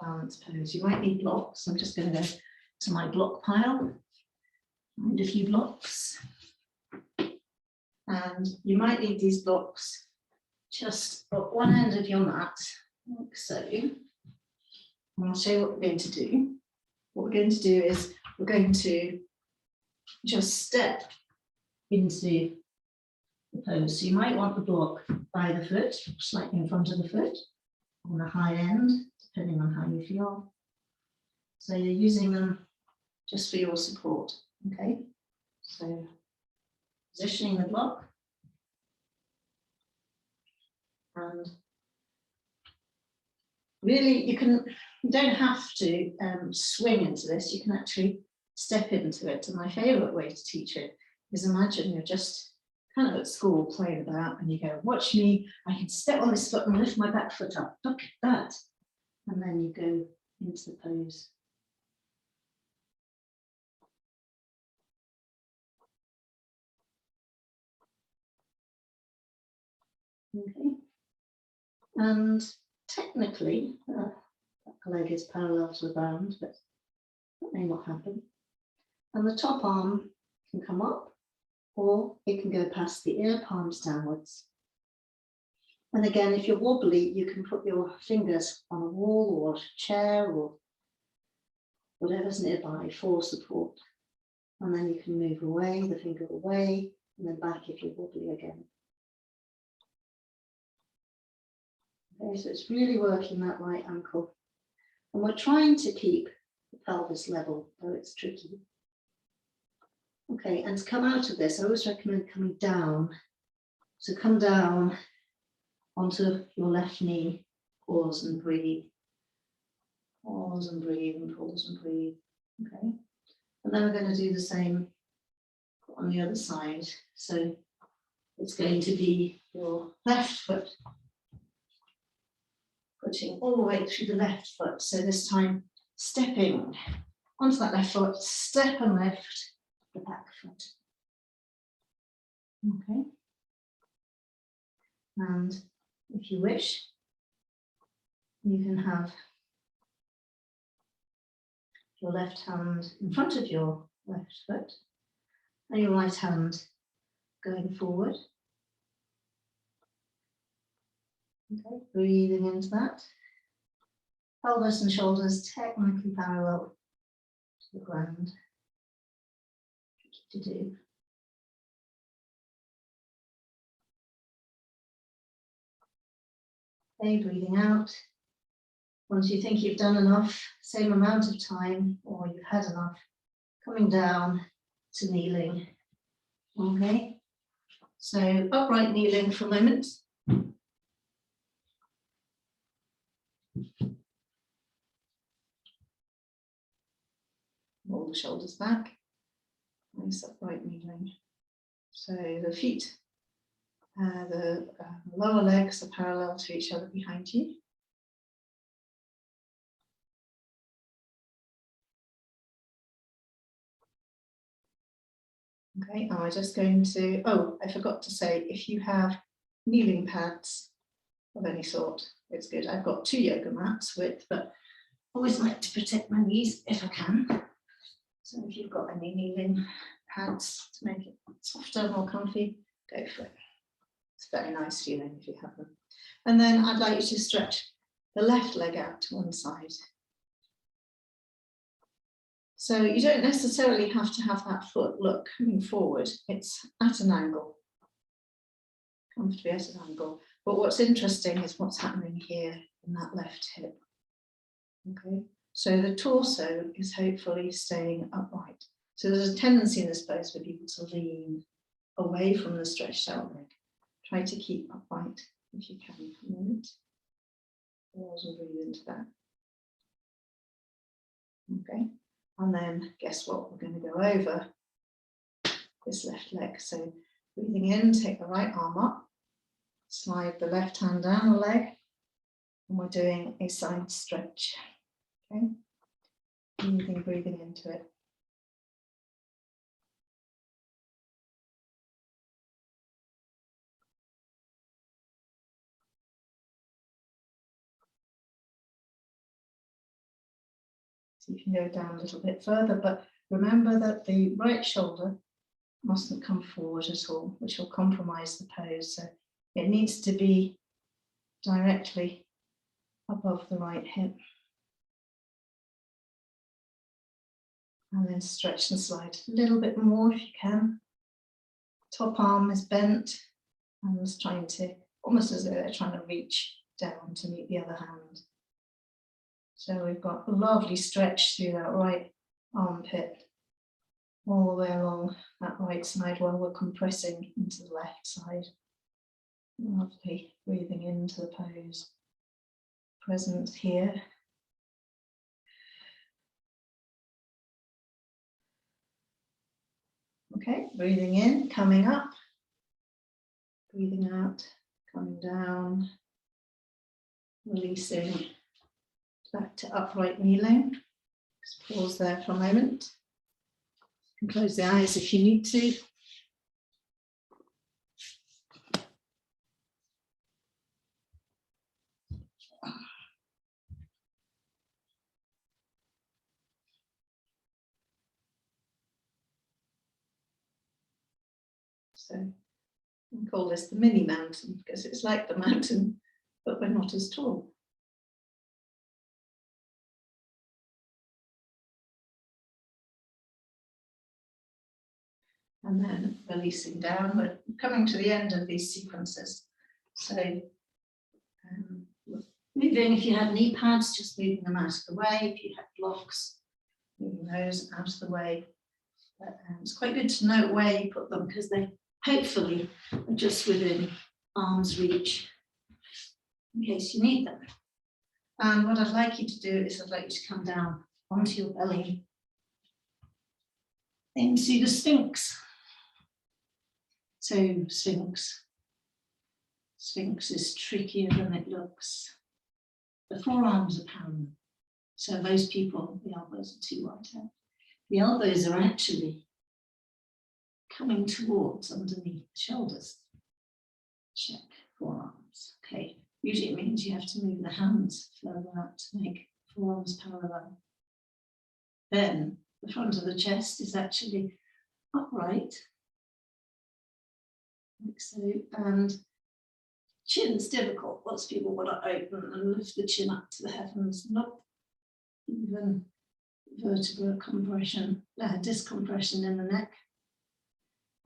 balance pose. You might need blocks. I'm just going to go to my block pile, find a few blocks. And you might need these blocks just at one end of your mat, like so. And I'll show you what we're going to do. What we're going to do is we're going to just step into the pose. So you might want the block by the foot, slightly in front of the foot, on the high end, depending on how you feel. So you're using them just for your support, okay? So positioning the block. And really, you don't have to swing into this. You can actually step into it. And my favourite way to teach it is imagine you're just kind of at school playing about and you go, watch me, I can step on this foot and lift my back foot up. Look at that. And then you go into the pose. Okay. And technically, that leg is parallel to the ground, but that may not happen. And the top arm can come up, or it can go past the ear palms downwards. And again, if you're wobbly, you can put your fingers on a wall or a chair or whatever's nearby for support. And then you can move away, the finger away, and then back if you're wobbly again. Okay, so it's really working that right ankle. And we're trying to keep the pelvis level, though it's tricky. Okay, and to come out of this, I always recommend coming down. So come down onto your left knee, pause and breathe. Pause and breathe and pause and breathe. Okay, and then we're going to do the same on the other side. So it's going to be your left foot, putting all the way through the left foot. So this time stepping onto that left foot, step and lift the back foot. Okay. And if you wish, you can have your left hand in front of your left foot and your right hand going forward. Okay, breathing into that. Pelvis and shoulders technically parallel to the ground. Tricky to do. Okay, breathing out. Once you think you've done enough, same amount of time, or you've had enough, coming down to kneeling. Okay, so upright kneeling for a moment. Roll the shoulders back. Nice upright kneeling. So the feet, the lower legs are parallel to each other behind you. Okay, I'm just going to, oh, I forgot to say, if you have kneeling pads of any sort, it's good. I've got 2 yoga mats with, but always like to protect my knees if I can. So if you've got any kneeling pads to make it softer, more comfy, go for it. It's a very nice feeling if you have them. And then I'd like you to stretch the left leg out to one side. So you don't necessarily have to have that foot look coming forward. It's at an angle, comfortably at an angle. But what's interesting is what's happening here in that left hip. Okay, so the torso is hopefully staying upright. So there's a tendency in this pose for people to lean away from the stretched out leg. Try to keep upright. if you can, for a minute. Pause and breathe into that. Okay, and then guess what? We're going to go over this left leg. So breathing in, take the right arm up, slide the left hand down the leg, and we're doing a side stretch. Okay, breathing into it. So you can go down a little bit further, but remember that the right shoulder mustn't come forward at all, which will compromise the pose. So it needs to be directly above the right hip. And then stretch and slide a little bit more if you can. Top arm is bent and it's trying to, almost as though they're trying to reach down to meet the other hand. So we've got a lovely stretch through that right armpit, all the way along that right side while we're compressing into the left side. Lovely, breathing into the pose. Present here. Okay, breathing in, coming up. Breathing out, coming down. Releasing back to upright kneeling. Just pause there for a moment. You can close the eyes if you need to. So we call this the mini mountain because it's like the mountain, but we're not as tall. And then releasing down, we're coming to the end of these sequences. So moving, if you had knee pads, just moving them out of the way. If you had blocks, moving those out of the way. But, it's quite good to know where you put them because they hopefully are just within arm's reach in case you need them. And what I'd like you to do is I'd like you to come down onto your belly into the Sphinx. So Sphinx is trickier than it looks. The forearms are parallel. So those people, the elbows are too wide out. The elbows are actually coming towards underneath the shoulders. Check forearms. Okay, usually it means you have to move the hands further out to make forearms parallel. Then the front of the chest is actually upright, like so, and chin's difficult. Lots of people want to open and lift the chin up to the heavens. Not even vertebral compression, discompression in the neck.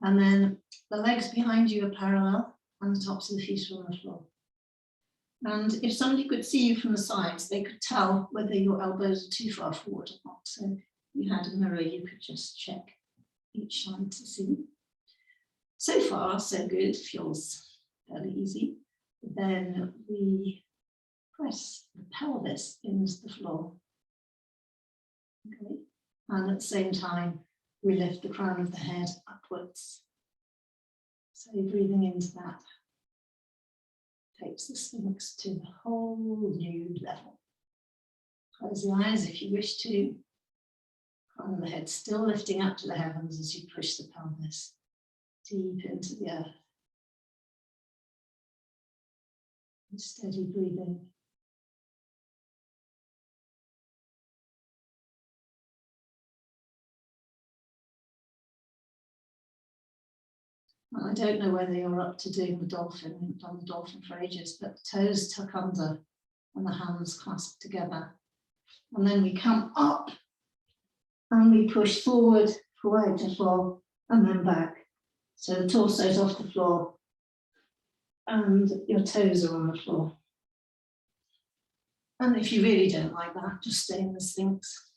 And then the legs behind you are parallel and the tops of the feet are on the floor. And if somebody could see you from the sides, they could tell whether your elbows are too far forward or not. So if you had a mirror, you could just check each side to see. So far, so good, feels fairly easy. Then we press the pelvis into the floor. Okay. And at the same time, we lift the crown of the head upwards. So breathing into that takes the Sphinx to the whole new level. Close the eyes if you wish to. Crown of the head still lifting up to the heavens as you push the pelvis deep into the earth. And steady breathing. I don't know whether you're up to doing the dolphin. I haven't done the dolphin for ages, but the toes tuck under and the hands clasped together. And then we come up and we push forward to floor and then back. So the torso is off the floor and your toes are on the floor. And if you really don't like that, just stay in the Sphinx.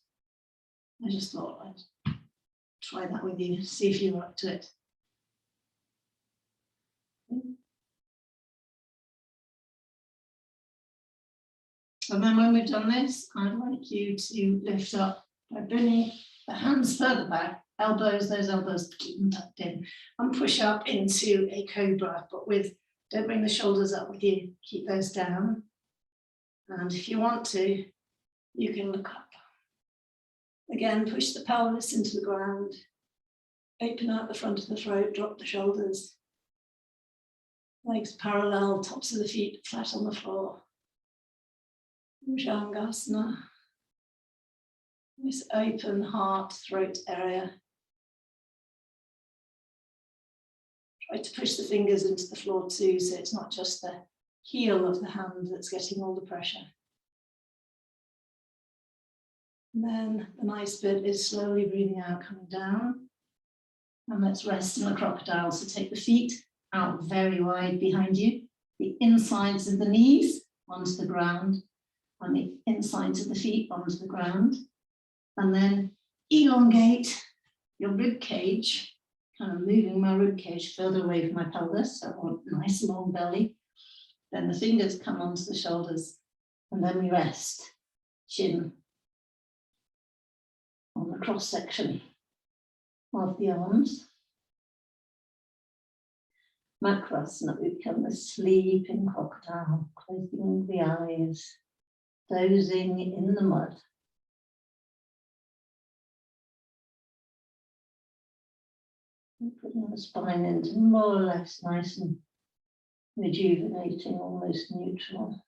I just thought I'd try that with you, see if you're up to it. And then when we've done this, I'd like you to lift up by bringing the hands further back, those elbows, keep them tucked in, and push up into a cobra, but don't bring the shoulders up with you, keep those down. And if you want to, you can look up. Again, push the pelvis into the ground, open out the front of the throat, drop the shoulders. Legs parallel, tops of the feet flat on the floor. Bhujangasana. This open heart, throat area. Try to push the fingers into the floor too, so it's not just the heel of the hand that's getting all the pressure. And then the nice bit is slowly breathing out, coming down. And let's rest in the crocodile. So take the feet out very wide behind you, the insides of the knees onto the ground, and the insides of the feet onto the ground. And then elongate your rib cage, kind of moving my rib cage further away from my pelvis. So I want a nice long belly. Then the fingers come onto the shoulders, and then we rest, chin on the cross section of the arms. Makrasana, we become the sleeping crocodile, closing the eyes, dozing in the mud. And putting the spine into more or less nice and rejuvenating, almost neutral.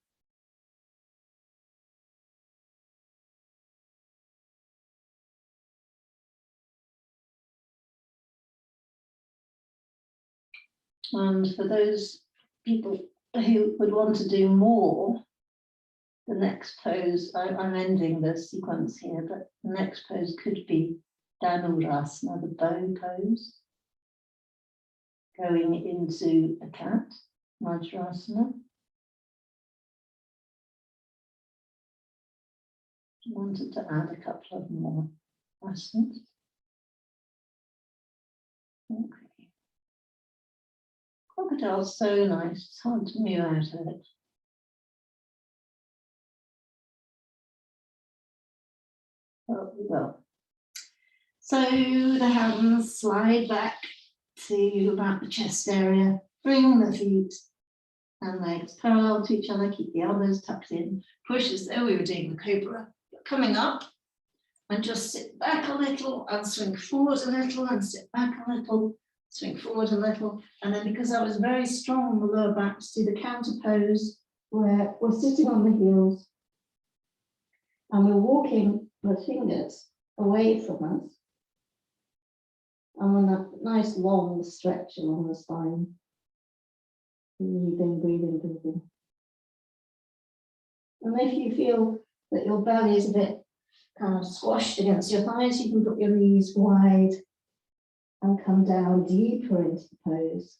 And for those people who would want to do more, the next pose, I'm ending the sequence here, but the next pose could be Dhanurasana, the bow pose. Going into a cat, Vajrasana. Wanted to add a couple of more asanas. Okay. Crocodile's so nice, it's hard to move out of it. Oh, we will. So the hands slide back to about the chest area, bring the feet and legs parallel to each other, keep the elbows tucked in, push as though we were doing the cobra. You're coming up and just sit back a little and swing forward a little and sit back a little, swing forward a little. And then because I was very strong on the lower back, do the counter pose where we're sitting on the heels and we're walking the fingers away from us. And with a nice long stretch along the spine. Breathing, breathing, breathing. And if you feel that your belly is a bit kind of squashed against your thighs, you can put your knees wide and come down deeper into the pose.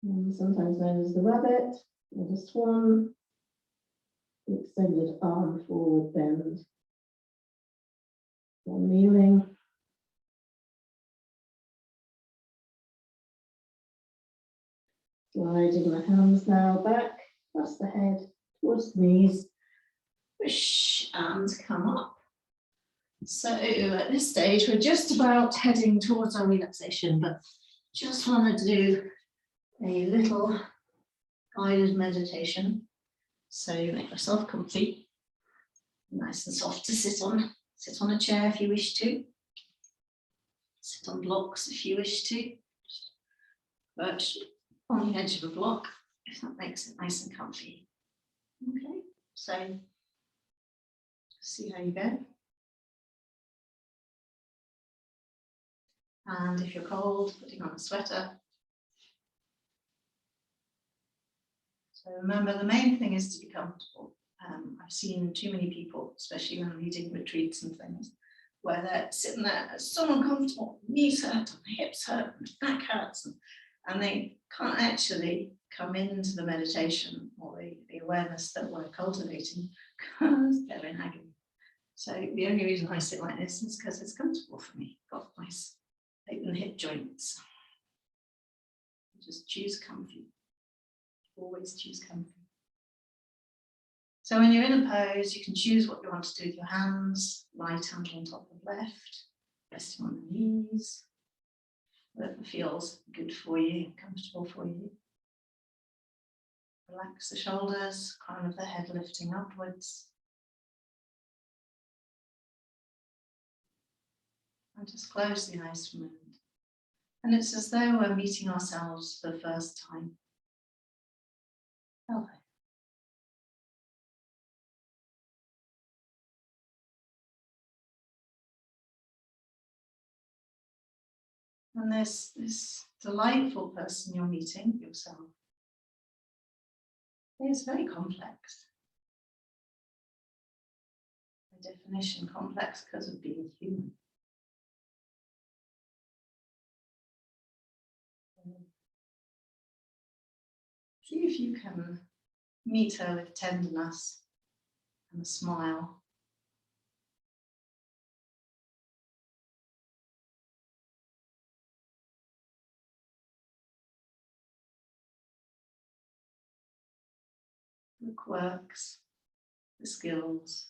And sometimes known as the rabbit or the swan. The extended arm forward bend. Or kneeling. Sliding the hands now back, across the head, towards the knees. Push and come up. So at this stage, we're just about heading towards our relaxation, but just want to do a little guided meditation. So make yourself comfy, nice and soft to sit on. Sit on a chair if you wish to. Sit on blocks if you wish to. Perch on the edge of a block, if that makes it nice and comfy. Okay, so see how you go. And if you're cold, putting on a sweater. So remember, the main thing is to be comfortable. I've seen too many people, especially when leading retreats and things, where they're sitting there so uncomfortable, knees hurt, and hips hurt, and back hurts, and they can't actually come into the meditation or the awareness that we're cultivating because they're in agony. So the only reason I sit like this is because it's comfortable for me. Got nice open hip joints. Just choose comfy. Always choose comfy. So when you're in a pose, you can choose what you want to do with your hands. Right hand on top of left, resting on the knees. Whatever feels good for you, comfortable for you. Relax the shoulders, crown of the head lifting upwards. And just close the eyes for a moment. And it's as though we're meeting ourselves for the first time. Hello. And this delightful person you're meeting, yourself, is very complex. By definition, complex because of being human. See if you can meet her with tenderness and a smile. The quirks, the skills,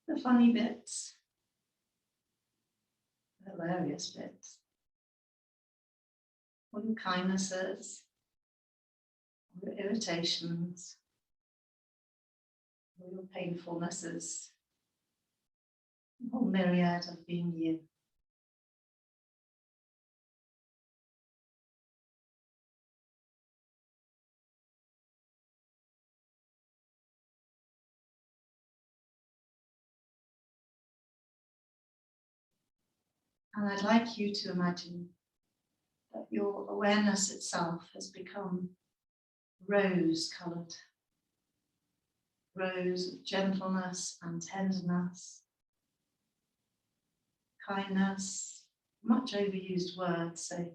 the funny bits, the hilarious bits, all your kindnesses, all your irritations, all your painfulnesses, the whole myriad of being you. And I'd like you to imagine that your awareness itself has become rose-coloured. Rose of gentleness and tenderness, kindness, much overused words, so,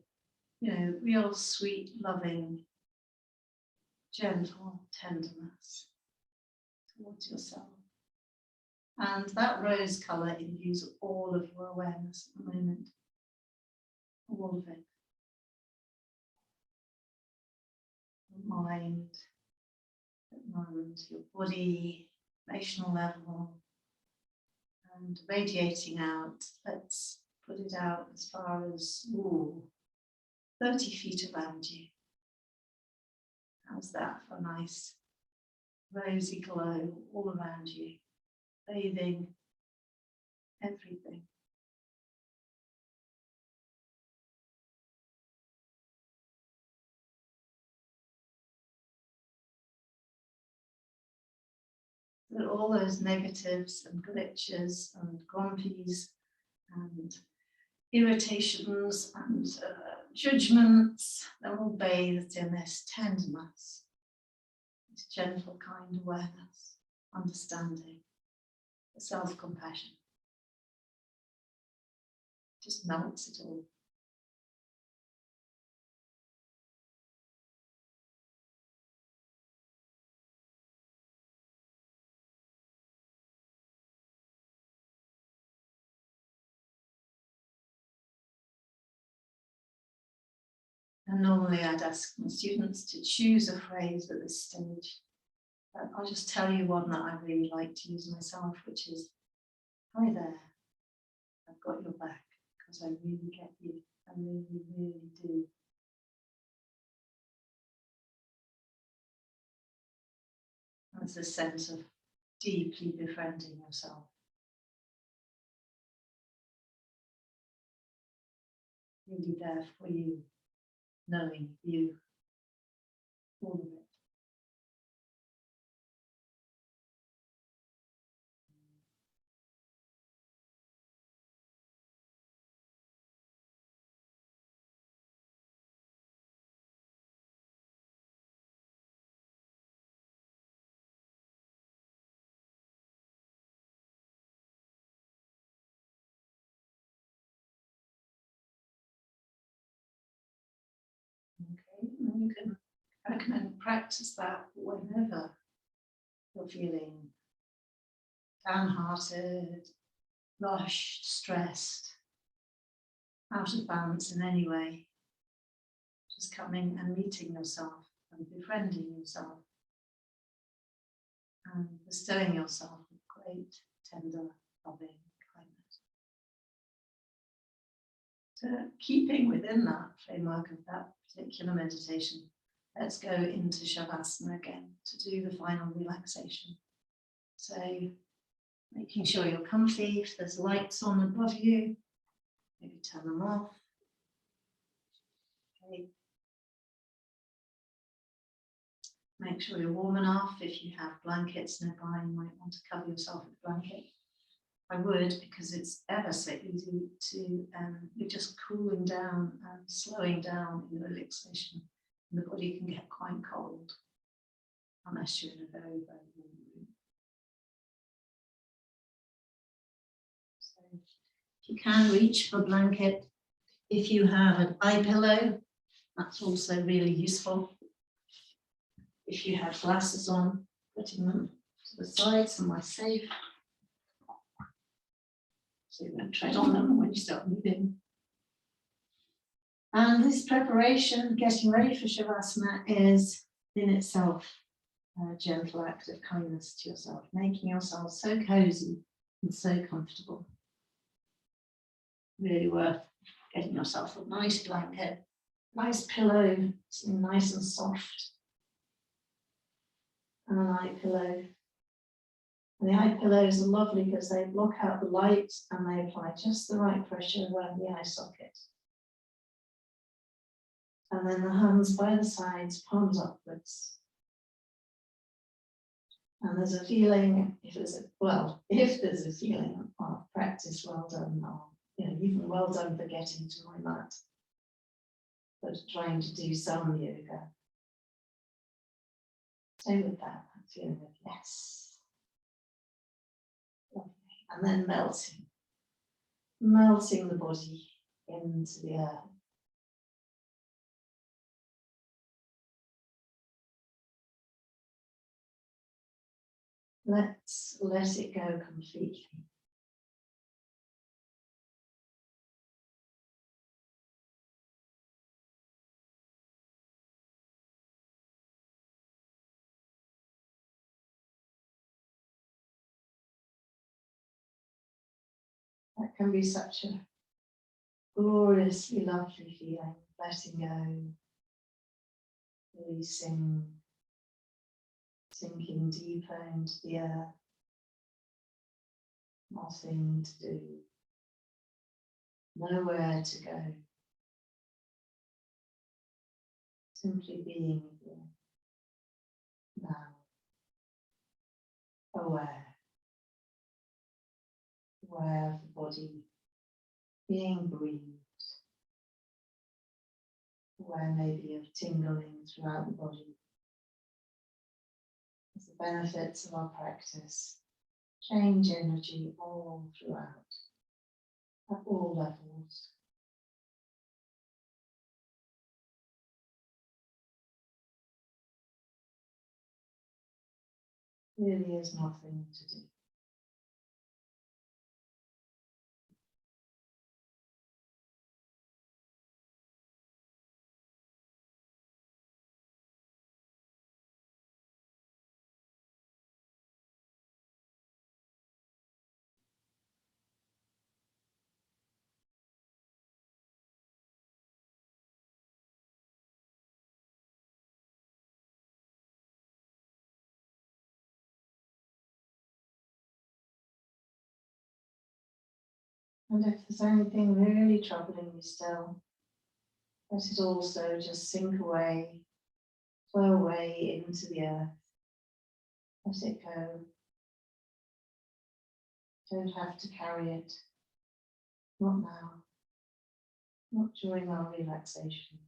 real sweet, loving, gentle tenderness towards yourself. And that rose colour imbues all of your awareness at the moment, all of it. Your mind, your body, emotional level, and radiating out. Let's put it out as far as 30 feet around you. How's that for a nice rosy glow all around you, bathing everything. That all those negatives and glitches and grumpies and irritations and judgments, they're all bathed in this tenderness, this gentle, kind awareness, understanding, self-compassion. Just melts it all. And normally I'd ask my students to choose a phrase at this stage. But I'll just tell you one that I really like to use myself, which is, hi there, I've got your back, because I really get you. I really, really do. That's a sense of deeply befriending yourself. Really there for you, knowing you, all of it. Okay, and you can recommend practice that whenever you're feeling downhearted, rushed, stressed. out of balance in any way, just coming and meeting yourself and befriending yourself and bestowing yourself with great, tender, loving kindness. So keeping within that framework of that particular meditation, let's go into Shavasana again to do the final relaxation. So making sure you're comfy. If there's lights on above you, maybe turn them off. Okay. Make sure you're warm enough. If you have blankets nearby, you might want to cover yourself with a blanket. I would, because it's ever so easy to, you're just cooling down and slowing down in the relaxation. And the body can get quite cold unless you're in a very, very warm room. So if you can reach for a blanket, if you have an eye pillow, that's also really useful. If you have glasses on, putting them to the side somewhere safe, so you won't tread on them when you start moving. And this preparation, getting ready for Shavasana, is in itself a gentle act of kindness to yourself, making yourself so cozy and so comfortable. Really worth getting yourself a nice blanket, nice pillow, something nice and soft, and an eye pillow. And the eye pillows are lovely because they block out the light and they apply just the right pressure around the eye socket. And then the hands by the sides, palms upwards. And there's a feeling, if there's a feeling of practice, well done, or even well done for getting to my mat, but trying to do some yoga. Stay with that feeling of yes. Lovely. And then melting the body into the earth. Let's let it go completely. That can be such a gloriously lovely feeling, letting go, releasing, sinking deeper into the earth, nothing to do, nowhere to go, simply being here, now, aware of the body being breathed, aware maybe of tingling throughout the body. As the benefits of our practice change energy all throughout, at all levels. Really is nothing to do. And if there's anything really troubling you still, let it also just sink away, flow away into the earth. Let it go. Don't have to carry it. Not now. Not during our relaxation.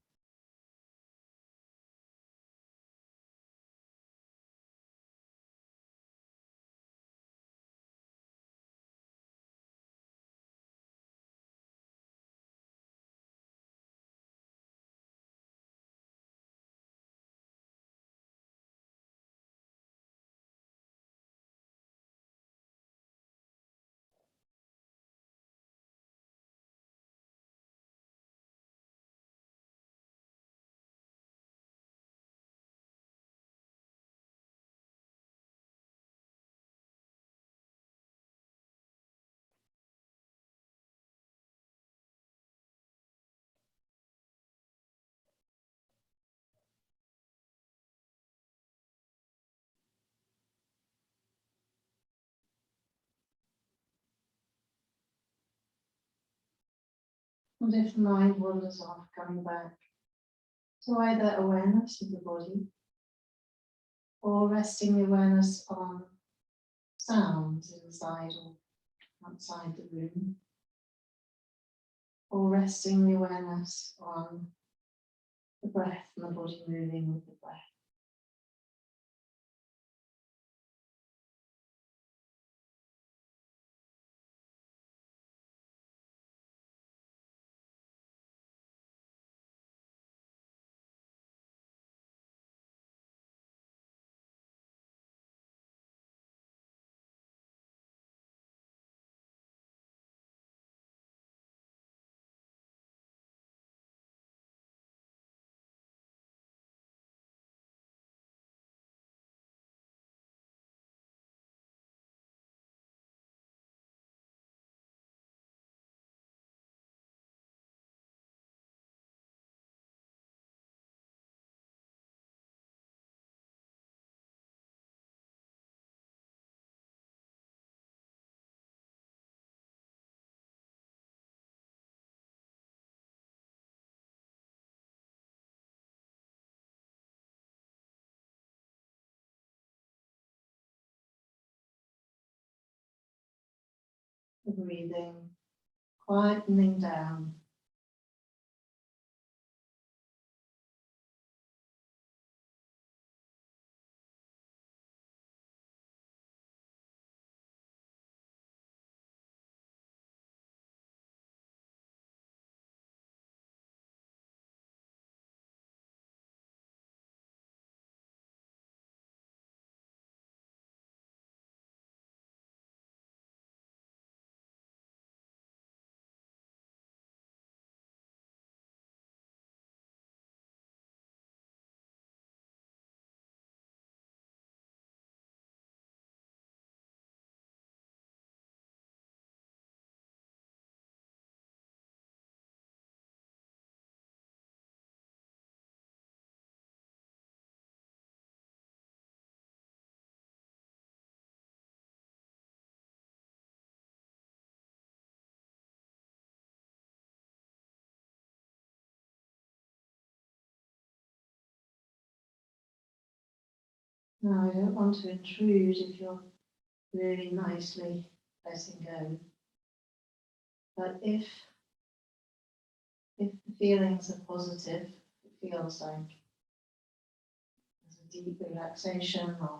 And if the mind wanders off, coming back to either awareness of the body or resting the awareness on sounds inside or outside the room, or resting the awareness on the breath and the body moving with the breath. The breathing, quietening down. Now, I don't want to intrude if you're really nicely letting go. But if the feelings are positive, it feels like there's a deep relaxation or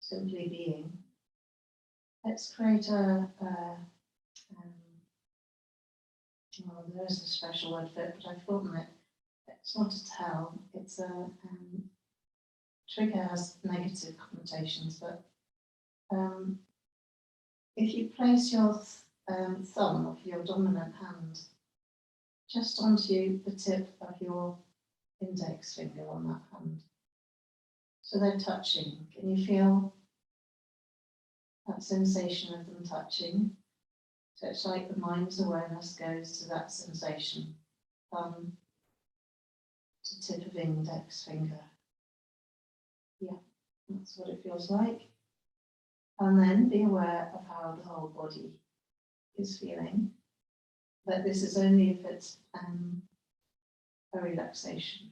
simply being, let's create well, there is a special word for it, but I've forgotten it. It's not a tell, it's a trigger has negative connotations, but if you place your thumb of your dominant hand just onto the tip of your index finger on that hand, so they're touching, can you feel that sensation of them touching? So it's like the mind's awareness goes to that sensation, thumb to tip of index finger. Yeah, that's what it feels like. And then be aware of how the whole body is feeling. But this is only if it's a relaxation.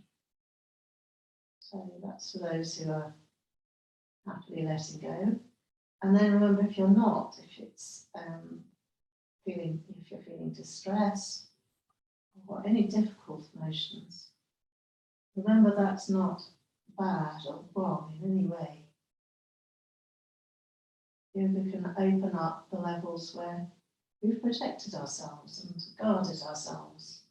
So that's for those who are happily letting go. And then remember, if you're not, if it's if you're feeling distress or any difficult emotions, remember that's not bad or wrong in any way. Yoga can open up the levels where we've protected ourselves and guarded ourselves.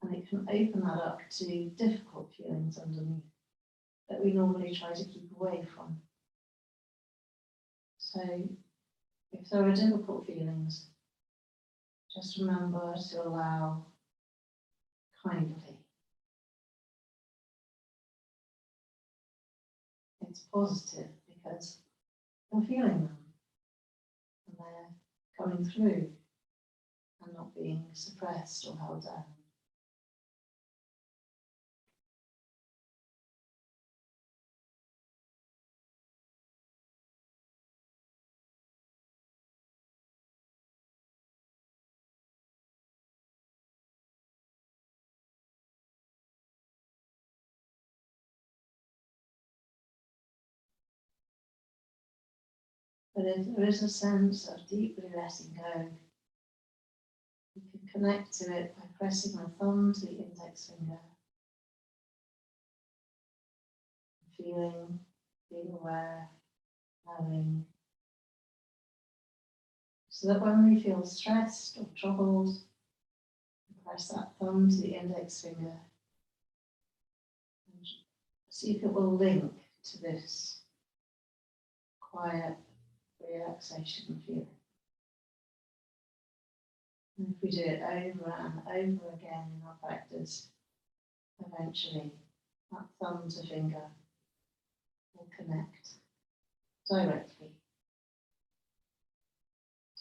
And it can open that up to difficult feelings underneath that we normally try to keep away from. So if there are difficult feelings, just remember to allow kindly. It's positive because you're feeling them and they're coming through and not being suppressed or held down. But if there is a sense of deeply letting go, you can connect to it by pressing the thumb to the index finger. Feeling, being aware, knowing. So that when we feel stressed or troubled, we press that thumb to the index finger. And see if it will link to this quiet relaxation feeling. And if we do it over and over again in our practice, eventually that thumb to finger will connect directly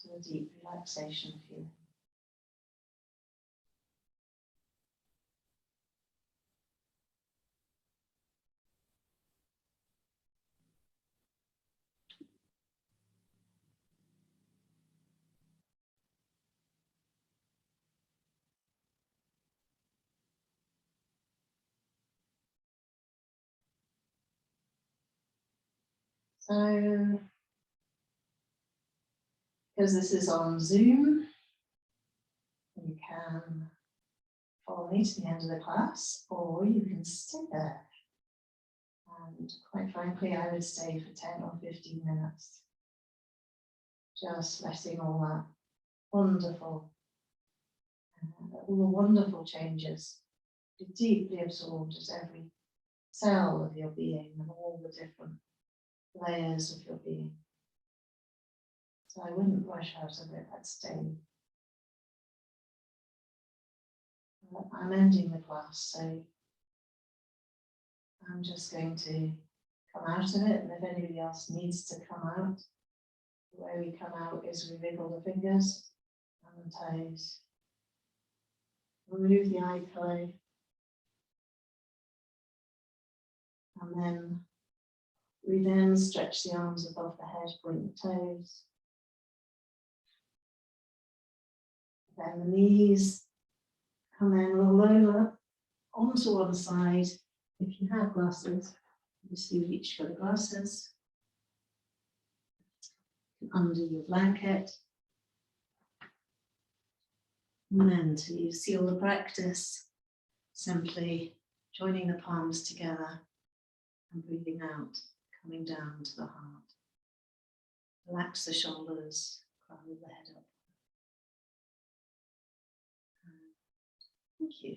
to the deep relaxation feeling. So, because this is on Zoom, you can follow me to the end of the class, or you can stay there. And quite frankly, I would stay for 10 or 15 minutes, just letting all that wonderful, all the wonderful changes be deeply absorbed at every cell of your being and all the different layers of your being. So I wouldn't rush out of it, I'd stay. I'm ending the class, so I'm just going to come out of it, and if anybody else needs to come out, the way we come out is we wiggle the fingers and the toes, remove the eye pillow, and then we then stretch the arms above the head, point the toes. Then the knees, and then roll over onto one side. If you have glasses, obviously you've each got the glasses. Under your blanket. And then to seal the practice, simply joining the palms together and breathing out, coming down to the heart. Relax the shoulders, crown the head up. Thank you.